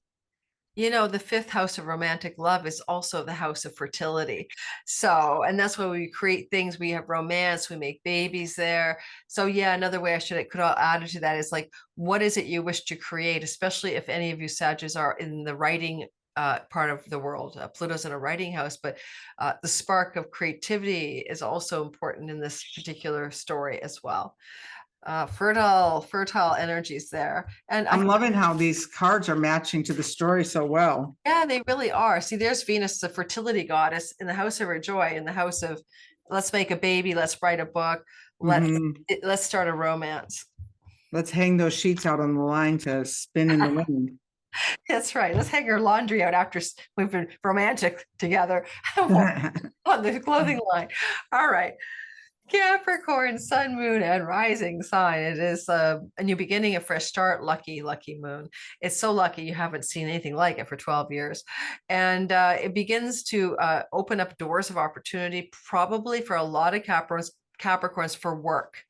You know, the fifth house of romantic love is also the house of fertility. So, and that's where we create things. We have romance, we make babies there. So yeah, another way I could add to that is like, what is it you wish to create? Especially if any of you Sagittarius are in the writing part of the world. Pluto's in a writing house, but the spark of creativity is also important in this particular story as well. Fertile energies there. And I'm loving how these cards are matching to the story so well. Yeah, they really are. See, there's Venus, the fertility goddess, in the house of her joy, in the house of let's make a baby, let's write a book, let's start a romance. Let's hang those sheets out on the line to spin in the wind. That's right. Let's hang our laundry out after we've been romantic together on the clothing line. All right. Capricorn, sun, moon, and rising sign. It is a new beginning, a fresh start, lucky moon. It's so lucky you haven't seen anything like it for 12 years. And it begins to open up doors of opportunity, probably for a lot of Capricorns for work.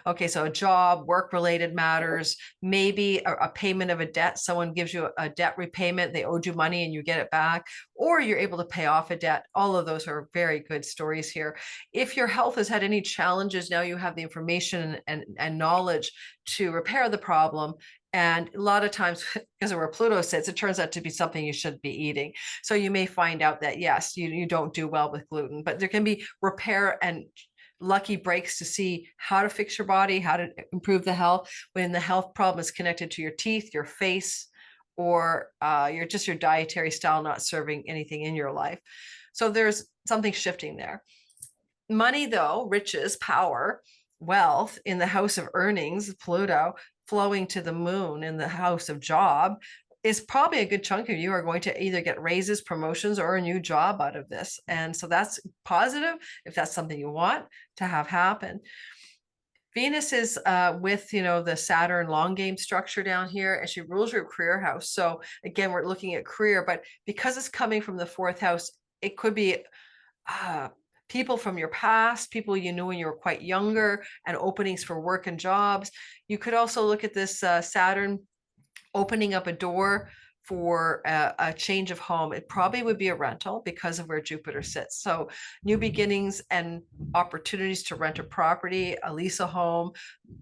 Okay, so a job, work-related matters, maybe a payment of a debt. Someone gives you a debt repayment, they owed you money and you get it back, or you're able to pay off a debt. All of those are very good stories here. If your health has had any challenges, now you have the information and knowledge to repair the problem. And a lot of times, because of where Pluto sits, it turns out to be something you shouldn't be eating. So you may find out that, yes, you don't do well with gluten, but there can be repair and lucky breaks to see how to fix your body, how to improve the health when the health problem is connected to your teeth, your face, or your dietary style not serving anything in your life. So there's something shifting there. Money, though, riches, power, wealth in the house of earnings, Pluto flowing to the moon in the house of job, is probably a good chunk of you are going to either get raises, promotions, or a new job out of this. And so that's positive if that's something you want to have happen. Venus is with, the Saturn long game structure down here, and she rules your career house. So again, we're looking at career, but because it's coming from the fourth house, it could be people from your past, people you knew when you were quite younger, and openings for work and jobs. You could also look at this Saturn opening up a door for a change of home. It probably would be a rental because of where Jupiter sits. So new beginnings and opportunities to rent a property, a lease a home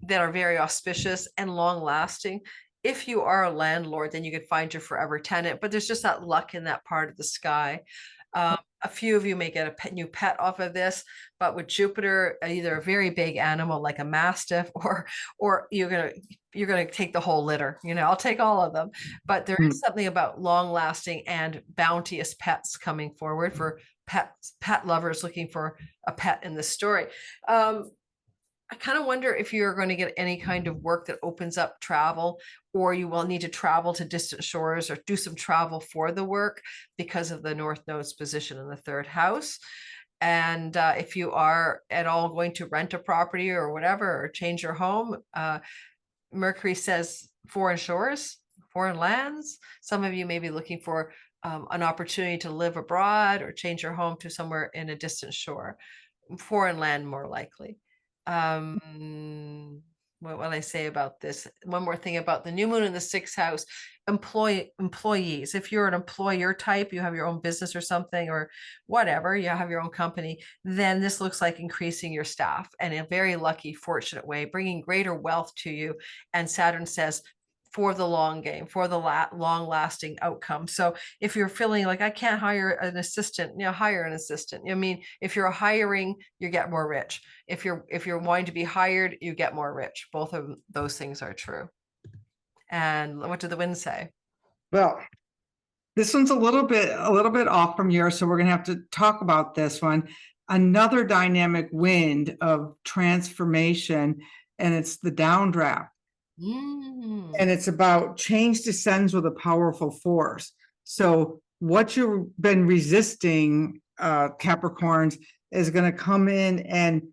that are very auspicious and long lasting. If you are a landlord, then you could find your forever tenant, but there's just that luck in that part of the sky. A few of you may get a new pet off of this, but with Jupiter, either a very big animal like a mastiff, or you're gonna take the whole litter. I'll take all of them. But there is something about long-lasting and bounteous pets coming forward for pet lovers looking for a pet in the story. I kind of wonder if you're going to get any kind of work that opens up travel, or you will need to travel to distant shores or do some travel for the work because of the North Node's position in the third house. And if you are at all going to rent a property or whatever, or change your home, Mercury says foreign shores, foreign lands. Some of you may be looking for an opportunity to live abroad or change your home to somewhere in a distant shore, foreign land more likely. What will I say about this? One more thing about the new moon in the sixth house, employees. If you're an employer type, you have your own business or something, or whatever, you have your own company, then this looks like increasing your staff in a very lucky, fortunate way, bringing greater wealth to you. And Saturn says, for the long game, for the long lasting outcome. So if you're feeling like I can't hire an assistant, hire an assistant. If you're hiring, you get more rich. If you're wanting to be hired, you get more rich. Both of those things are true. And what did the wind say? Well, this one's a little bit off from yours, so we're going to have to talk about this one. Another dynamic wind of transformation, and it's the downdraft. And it's about change descends with a powerful force. So what you've been resisting, Capricorns, is going to come in and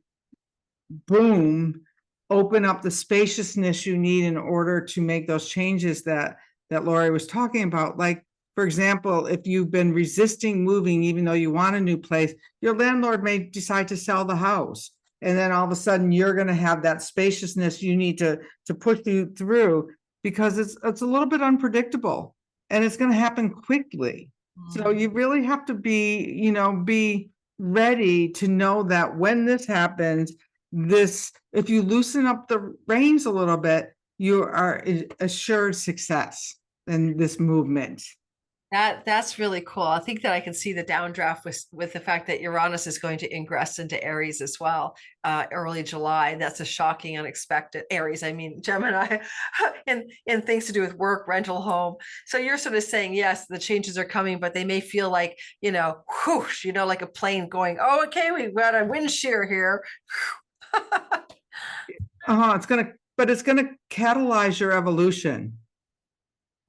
boom, open up the spaciousness you need in order to make those changes that Lori was talking about. Like, for example, if you've been resisting moving, even though you want a new place, your landlord may decide to sell the house. And then all of a sudden you're going to have that spaciousness you need to push you through, because it's a little bit unpredictable and it's going to happen quickly. So you really have to be ready to know that when this happens, if you loosen up the reins a little bit, you are assured success in this movement. That's really cool. I think that I can see the downdraft with the fact that Uranus is going to ingress into Aries as well, early July. That's a shocking, unexpected Aries. I mean, Gemini, in things to do with work, rental, home. So you're sort of saying, yes, the changes are coming, but they may feel like, whoosh, like a plane going, oh, okay, we've got a wind shear here. It's gonna catalyze your evolution.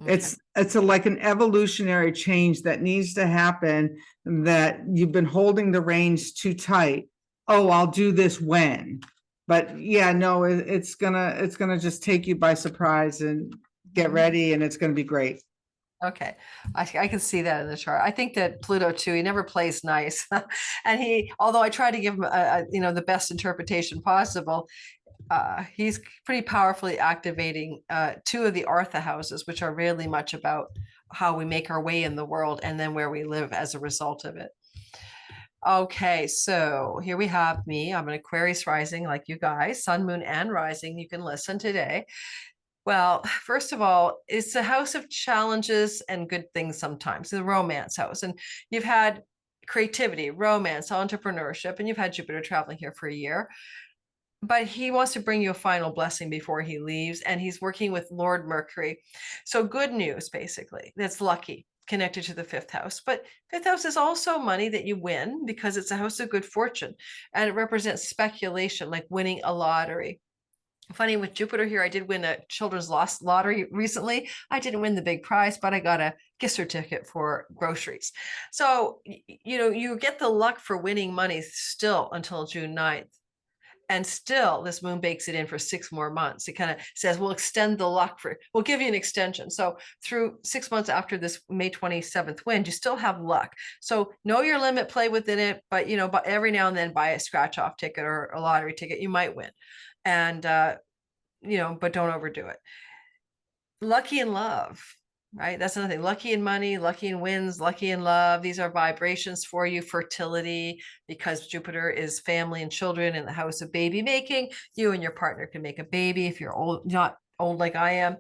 Okay. It's like an evolutionary change that needs to happen, that you've been holding the reins too tight. Oh, I'll do this when. But yeah, no, it's gonna just take you by surprise, and get ready, and it's gonna be great. Okay, I can see that in the chart. I think that Pluto too, he never plays nice. And although I try to give him the best interpretation possible, he's pretty powerfully activating two of the Artha houses, which are really much about how we make our way in the world and then where we live as a result of it. Okay, so here we have me. I'm an Aquarius rising like you guys, sun, moon, and rising. You can listen today. Well, first of all, it's a house of challenges and good things sometimes, the romance house. And you've had creativity, romance, entrepreneurship, and you've had Jupiter traveling here for a year. But he wants to bring you a final blessing before he leaves, and he's working with Lord Mercury. So good news, basically. That's lucky, connected to the fifth house. But fifth house is also money that you win because it's a house of good fortune, and it represents speculation, like winning a lottery. Funny, with Jupiter here, I did win a children's lottery recently. I didn't win the big prize, but I got a gift certificate for groceries. So, you get the luck for winning money still until June 9th. And still, this moon bakes it in for 6 more months. It kind of says, we'll extend the luck we'll give you an extension. So through 6 months after this May 27th wind, you still have luck. So know your limit, play within it, but but every now and then buy a scratch off ticket or a lottery ticket, you might win. And but don't overdo it. Lucky in love, right? That's another thing. Lucky in money, lucky in wins, lucky in love. These are vibrations for you. Fertility, because Jupiter is family and children in the house of baby making. You and your partner can make a baby if you're old, not old like I am.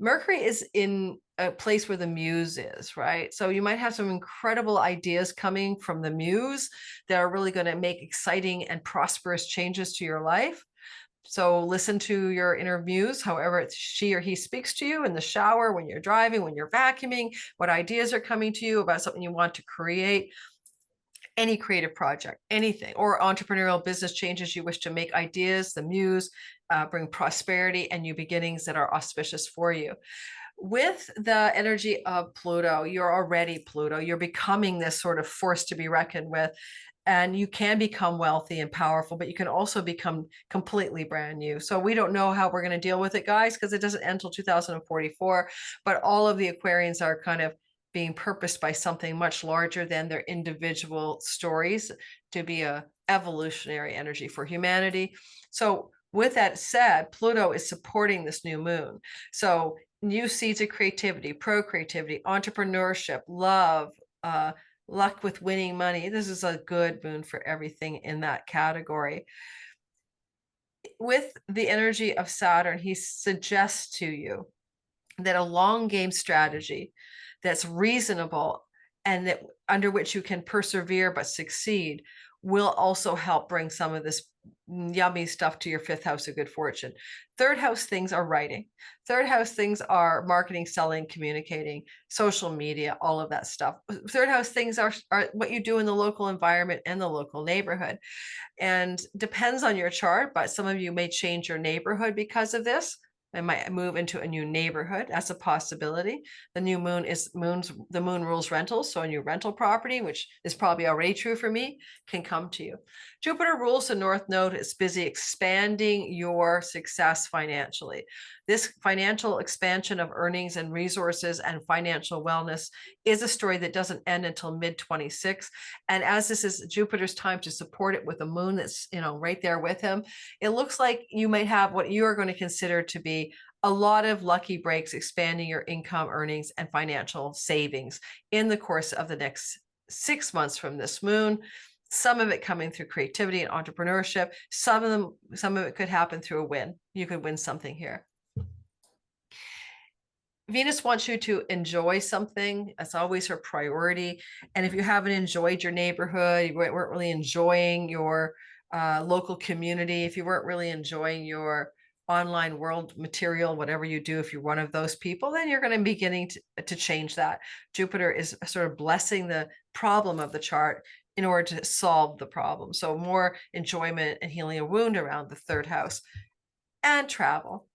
Mercury is in a place where the muse is, right? So you might have some incredible ideas coming from the muse that are really going to make exciting and prosperous changes to your life. So listen to your inner muse, however she or he speaks to you in the shower, when you're driving, when you're vacuuming, what ideas are coming to you about something you want to create, any creative project, anything, or entrepreneurial business changes you wish to make. Ideas, the muse, bring prosperity and new beginnings that are auspicious for you. With the energy of Pluto, you're already Pluto. You're becoming this sort of force to be reckoned with. And you can become wealthy and powerful, but you can also become completely brand new. So we don't know how we're going to deal with it, guys, because it doesn't end until 2044. But all of the Aquarians are kind of being purposed by something much larger than their individual stories to be a evolutionary energy for humanity. So with that said, Pluto is supporting this new moon. So new seeds of creativity, pro-creativity, entrepreneurship, love, luck with winning money. This is a good moon for everything in that category. With the energy of Saturn, he suggests to you that a long game strategy that's reasonable and that under which you can persevere but succeed will also help bring some of this yummy stuff to your fifth house of good fortune. Third house things are writing. Third house things are marketing, selling, communicating, social media, all of that stuff. Third house things are what you do in the local environment and the local neighborhood. And depends on your chart, but some of you may change your neighborhood because of this. I might move into a new neighborhood. That's a possibility. The new moon the moon rules rentals. So a new rental property, which is probably already true for me, can come to you. Jupiter rules the North Node. It's busy expanding your success financially. This financial expansion of earnings and resources and financial wellness is a story that doesn't end until mid-26. And as this is Jupiter's time to support it with a moon that's, right there with him, it looks like you might have what you are going to consider to be a lot of lucky breaks, expanding your income, earnings, and financial savings in the course of the next 6 months from this moon. Some of it coming through creativity and entrepreneurship. Some of it could happen through a win. You could win something here. Venus wants you to enjoy something. That's always her priority. And if you haven't enjoyed your neighborhood, you weren't really enjoying your local community, if you weren't really enjoying your online world material, whatever you do, if you're one of those people, then you're going to be beginning to change that. Jupiter is sort of blessing the problem of the chart in order to solve the problem. So more enjoyment and healing a wound around the third house. And travel.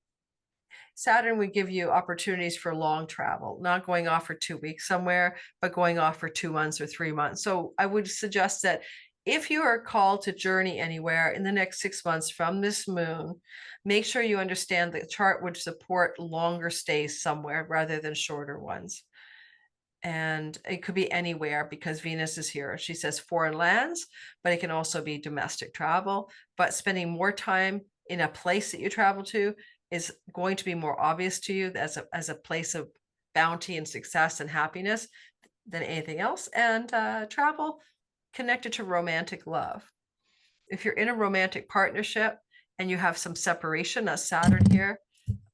Saturn would give you opportunities for long travel, not going off for 2 weeks somewhere, but going off for 2 months or 3 months. So I would suggest that if you are called to journey anywhere in the next 6 months from this moon, make sure you understand the chart would support longer stays somewhere rather than shorter ones. And it could be anywhere because Venus is here. She says foreign lands, but it can also be domestic travel. But spending more time in a place that you travel to is going to be more obvious to you as a place of bounty and success and happiness than anything else. And travel connected to romantic love. If you're in a romantic partnership and you have some separation, that's Saturn here,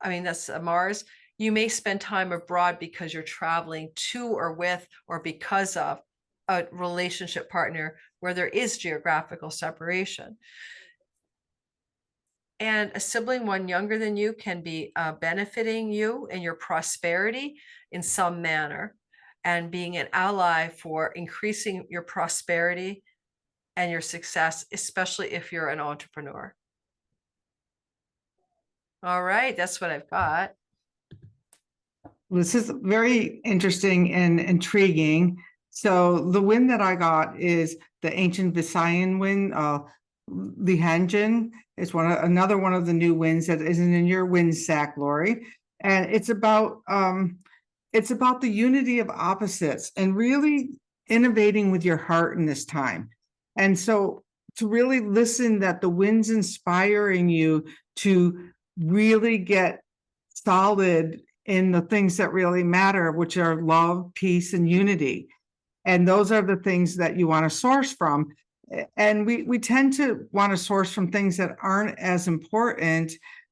I mean, that's Mars, you may spend time abroad because you're traveling to or with or because of a relationship partner where there is geographical separation. And a sibling, one younger than you, can be benefiting you and your prosperity in some manner and being an ally for increasing your prosperity and your success, especially if you're an entrepreneur. All right, that's what I've got. This is very interesting and intriguing. So the wind that I got is the ancient Visayan wind, Lihanjan. It's another one of the new winds that isn't in your wind sack, Lori. And it's about the unity of opposites and really innovating with your heart in this time. And so to really listen that the wind's inspiring you to really get solid in the things that really matter, which are love, peace, and unity. And those are the things that you want to source from. And we tend to want to source from things that aren't as important,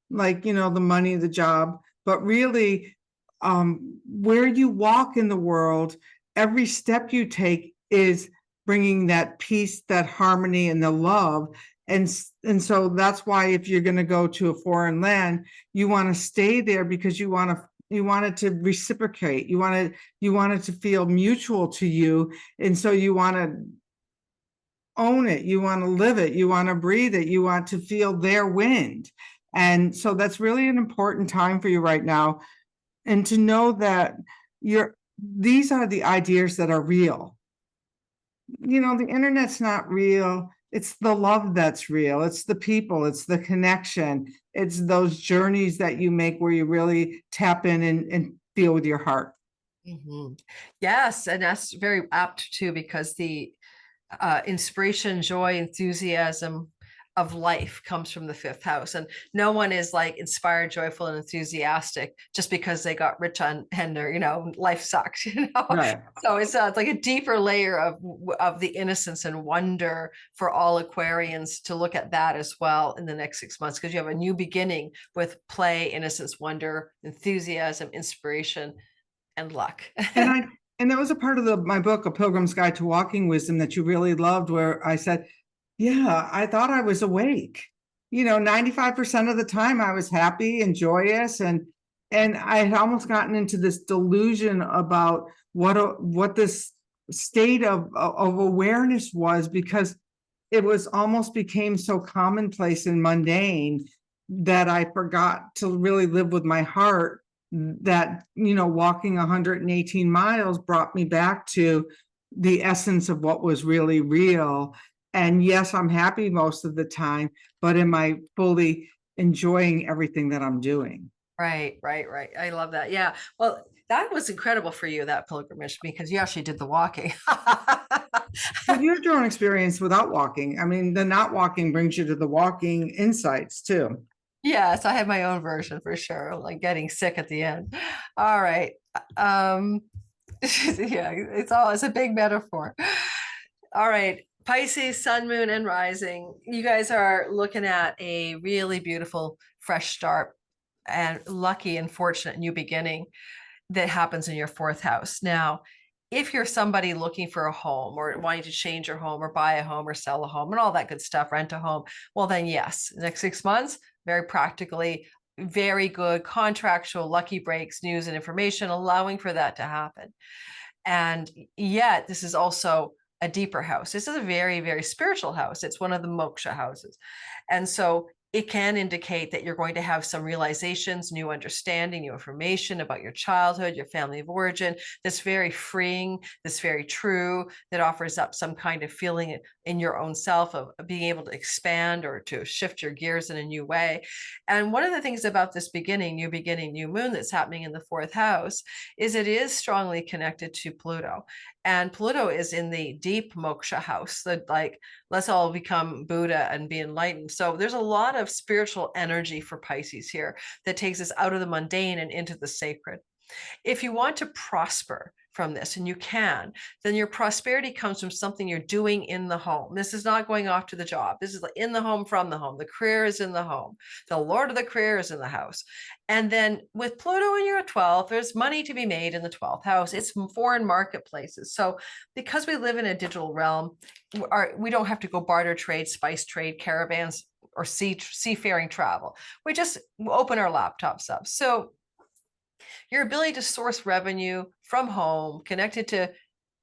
like, the money, the job, but really where you walk in the world, every step you take is bringing that peace, that harmony, and the love. And so that's why if you're going to go to a foreign land, you want to stay there because you want it to reciprocate. You want it to feel mutual to you. And so you want to own it. You want to live it. You want to breathe it. You want to feel their wind. And so that's really an important time for you right now. And to know that these are the ideas that are real. The internet's not real. It's the love that's real. It's the people. It's the connection. It's those journeys that you make where you really tap in and feel with your heart. Mm-hmm. Yes, and that's very apt too, because the inspiration, joy, enthusiasm of life comes from the fifth house, and no one is like inspired, joyful, and enthusiastic just because they got rich and their life sucks. Right. So it's like a deeper layer of the innocence and wonder for all Aquarians to look at that as well in the next 6 months, because you have a new beginning with play, innocence, wonder, enthusiasm, inspiration, and luck. And that was a part of my book, A Pilgrim's Guide to Walking Wisdom, that you really loved, where I said, yeah, I thought I was awake. 95% of the time I was happy and joyous, and I had almost gotten into this delusion about what this state of awareness was, because it was almost became so commonplace and mundane that I forgot to really live with my heart. That walking 118 miles brought me back to the essence of what was really real. And yes, I'm happy most of the time, but am I fully enjoying everything that I'm doing? Right. I love that. Yeah. Well, that was incredible for you, that pilgrimage, because you actually did the walking. But you had your own experience without walking. I mean, the not walking brings you to the walking insights too. Yes, I had my own version for sure, like getting sick at the end. All right. Yeah, it's a big metaphor. All right. Pisces, sun, moon, and rising. You guys are looking at a really beautiful fresh start and lucky and fortunate new beginning that happens in your fourth house. Now, if you're somebody looking for a home or wanting to change your home or buy a home or sell a home and all that good stuff, rent a home, well, then yes, next 6 months, very practically, very good contractual lucky breaks, news, and information allowing for that to happen. And yet, this is also a deeper house. This is a very, very spiritual house. It's one of the moksha houses. And so it can indicate that you're going to have some realizations, new understanding, new information about your childhood, your family of origin, that's very freeing, that's very true, that offers up some kind of feeling in your own self of being able to expand or to shift your gears in a new way. And one of the things about this new beginning, new moon that's happening in the fourth house is it is strongly connected to Pluto. And Pluto is in the deep moksha house, that like, let's all become Buddha and be enlightened. So there's a lot of spiritual energy for Pisces here that takes us out of the mundane and into the sacred. If you want to prosper from this, and you can, then your prosperity comes from something you're doing in the home. This is not going off to the job. This is in the home, from the home. The career is in the home. The Lord of the career is in the house. And then with Pluto in your 12th, there's money to be made in the 12th house. It's foreign marketplaces. So because we live in a digital realm, we don't have to go barter trade, spice trade, caravans, or seafaring travel. We just open our laptops up. So your ability to source revenue from home, connected to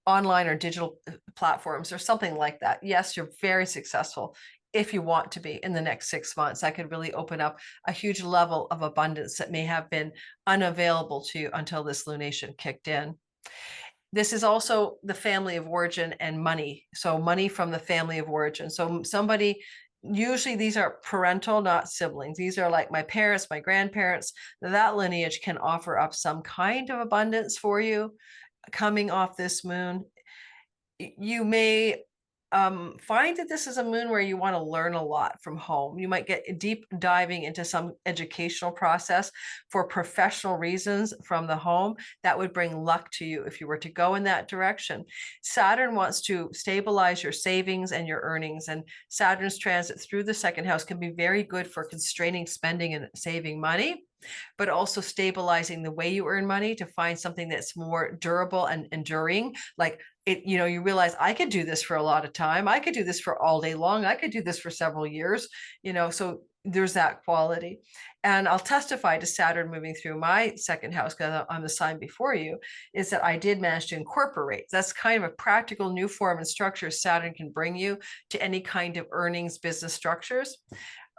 online or digital platforms or something like that. Yes, you're very successful if you want to be in the next 6 months. That could really open up a huge level of abundance that may have been unavailable to you until this lunation kicked in. This is also the family of origin and money. So money from the family of origin. So somebody, usually these are parental, not siblings. These are like my parents, my grandparents. That lineage can offer up some kind of abundance for you coming off this moon. You may find that this is a moon where you want to learn a lot from home. You might get deep diving into some educational process for professional reasons from the home. That would bring luck to you if you were to go in that direction. Saturn wants to stabilize your savings and your earnings, and Saturn's transit through the second house can be very good for constraining spending and saving money, but also stabilizing the way you earn money to find something that's more durable and enduring. Like it, you realize I could do this for a lot of time. I could do this for all day long. I could do this for several years, so there's that quality. And I'll testify to Saturn moving through my second house, because I'm the sign before you, is that I did manage to incorporate. That's kind of a practical new form and structure Saturn can bring you to any kind of earnings business structures.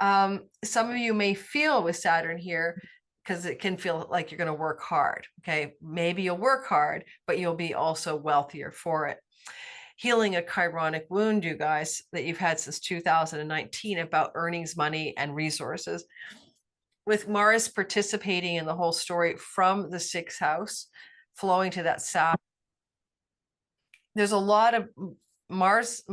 Some of you may feel with Saturn here, because it can feel like you're going to work hard. Okay, maybe you'll work hard, but you'll be also wealthier for it. Healing a chironic wound, you guys, that you've had since 2019 about earnings, money, and resources. With Mars participating in the whole story from the sixth house, flowing to that Saturn, there's a lot of Mars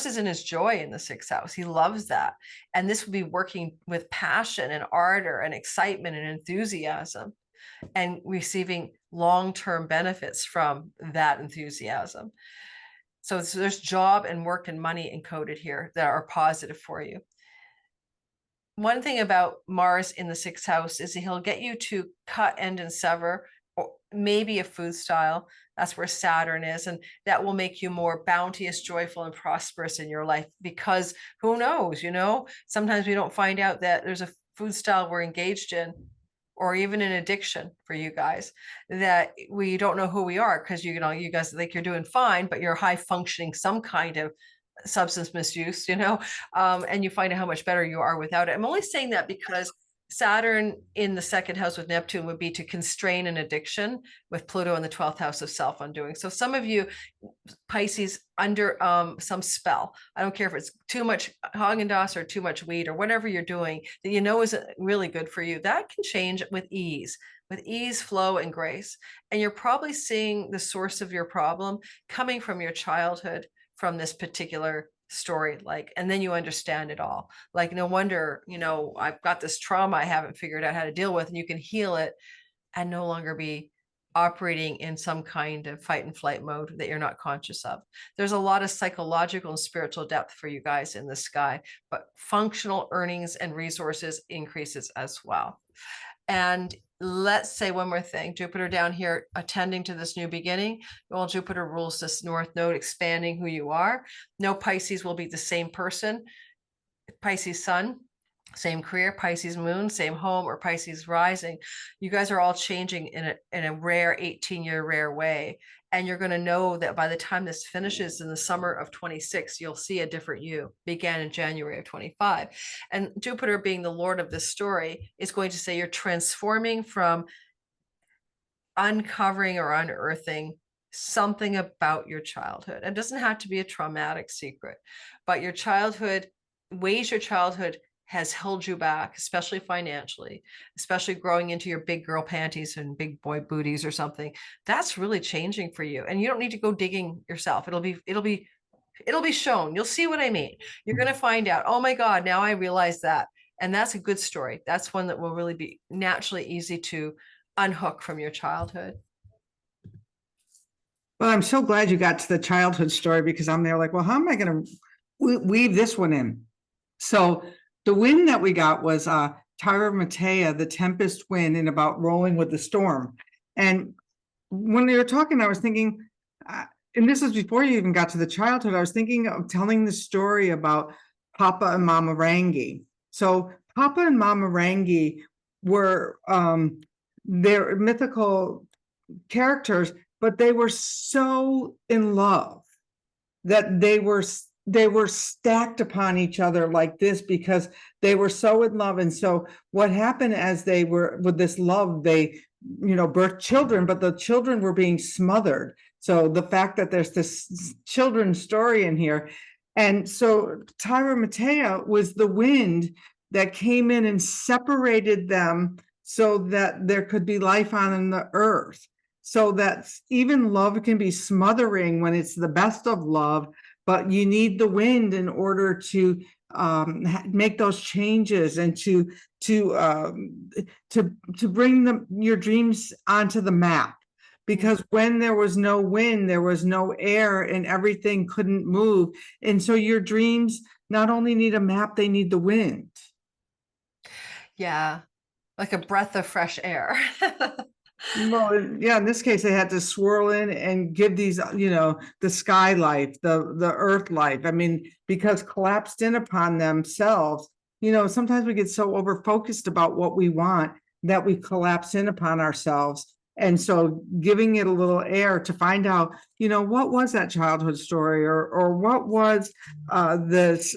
is in his joy in the sixth house. He loves that. And this will be working with passion and ardor and excitement and enthusiasm, and receiving long-term benefits from that enthusiasm. So there's job and work and money encoded here that are positive for you. One thing about Mars in the sixth house is that he'll get you to cut, end, and sever, or maybe a food style. That's where Saturn is. And that will make you more bounteous, joyful, and prosperous in your life, because who knows, sometimes we don't find out that there's a food style we're engaged in, or even an addiction for you guys, that we don't know who we are, because you guys think you're doing fine, but you're high functioning some kind of substance misuse, and you find out how much better you are without it. I'm only saying that because Saturn in the second house with Neptune would be to constrain an addiction, with Pluto in the 12th house of self-undoing. So some of you Pisces under some spell, I don't care if it's too much Haagen-Dazs or too much weed or whatever you're doing that isn't really good for you, that can change with ease, flow, and grace. And you're probably seeing the source of your problem coming from your childhood, from this particular story, and then you understand it all. No wonder, I've got this trauma I haven't figured out how to deal with, and you can heal it and no longer be operating in some kind of fight and flight mode that you're not conscious of. There's a lot of psychological and spiritual depth for you guys in the sky, but functional earnings and resources increases as well. And let's say one more thing, Jupiter down here attending to this new beginning. Well, Jupiter rules this north node, expanding who you are. No Pisces will be the same person. Pisces sun, same career, Pisces moon, same home, or Pisces rising. You guys are all changing in a rare 18-year rare way. And you're going to know that by the time this finishes in the summer of 26, you'll see a different you. Began in January of 25. And Jupiter, being the Lord of this story, is going to say you're transforming from uncovering or unearthing something about your childhood. It doesn't have to be a traumatic secret, but your childhood, ways your childhood has held you back, especially financially, especially growing into your big girl panties and big boy booties or something. That's really changing for you. And you don't need to go digging yourself. It'll be It'll be shown. You'll see what I mean. You're going to find out, oh my God, now I realize that. And that's a good story. That's one that will really be naturally easy to unhook from your childhood. Well, I'm so glad you got to the childhood story, because I'm there like, well, how am I going to weave this one in? So the wind that we got was Tyra Matea, the tempest wind, and about rolling with the storm. And when we were talking, I was thinking, and this is before you even got to the childhood, I was thinking of telling the story about Papa and Mama Rangi. So Papa and Mama Rangi were they're mythical characters, but they were so in love that they were stacked upon each other like this, because they were so in love. And so what happened, as they were with this love, they, you know, birthed children, but the children were being smothered. So the fact that there's this children's story in here. And so Tyra Matea was the wind that came in and separated them so that there could be life on the earth. So that even love can be smothering when it's the best of love, but you need the wind in order to make those changes and to bring your dreams onto the map. Because when there was no wind, there was no air, and everything couldn't move. And so your dreams not only need a map, they need the wind. Yeah, like a breath of fresh air. Well, yeah, in this case, they had to swirl in and give these, you know, the sky life, the earth life. I mean, because collapsed in upon themselves, you know, sometimes we get so over focused about what we want that we collapse in upon ourselves. And so giving it a little air to find out, you know, what was that childhood story, or what was this,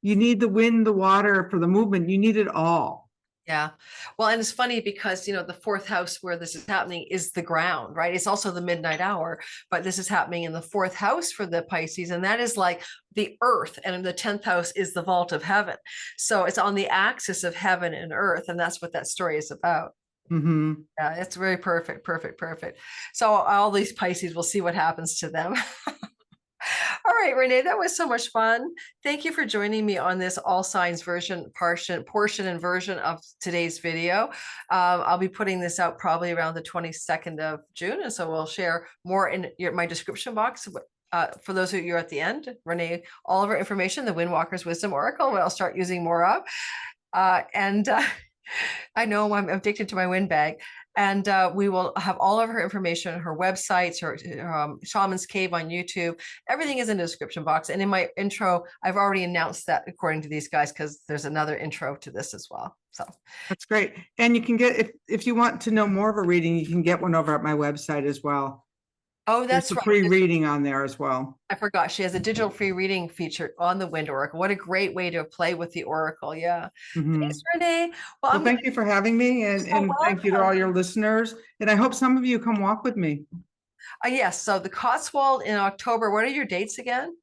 you need the wind, the water for the movement, you need it all. Yeah. Well, and it's funny because, you know, the fourth house where this is happening is the ground, right? It's also the midnight hour, but this is happening in the fourth house for the Pisces. And that is like the earth. And the 10th house is the vault of heaven. So it's on the axis of heaven and earth. And that's what that story is about. Mm-hmm. Yeah, it's very perfect, perfect, perfect. So all these Pisces, we'll see what happens to them. All right, Renee, that was so much fun. Thank you for joining me on this all signs portion and version of today's video. I'll be putting this out probably around the 22nd of June. And so we'll share more in my description box. For those of you at the end, Renee, all of our information, the Windwalker's Wisdom Oracle, I'll start using more of. I know I'm addicted to my wind bag. And we will have all of her information, her websites, her Shaman's Cave on YouTube. Everything is in the description box. And in my intro, I've already announced that according to these guys, because there's another intro to this as well. So that's great. And you can get, if you want to know more of a reading, you can get one over at my website as well. Oh, that's There's a right. free reading on there as well. I forgot. She has a digital free reading feature on the Wind Oracle. What a great way to play with the Oracle. Yeah. Mm-hmm. Thanks, Renee. Well, thank you for having me, and thank you to all your listeners. And I hope some of you come walk with me. Yes. So the Cotswold in October. What are your dates again?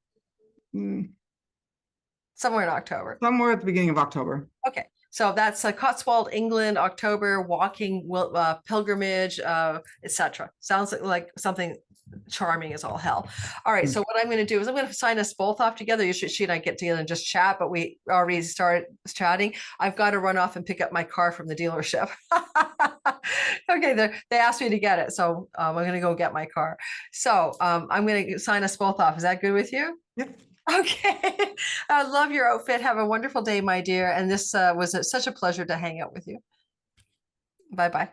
Somewhere in October. Somewhere at the beginning of October. Okay. So that's Cotswold, England, October, walking, pilgrimage, etc. Sounds like something charming as all hell. All right. So what I'm going to do is I'm going to sign us both off together. Usually she and I get together and just chat, but we already started chatting. I've got to run off and pick up my car from the dealership. Okay. They asked me to get it. So I'm going to go get my car. So I'm going to sign us both off. Is that good with you? Yep. Okay. I love your outfit. Have a wonderful day, my dear. And this was such a pleasure to hang out with you. Bye-bye.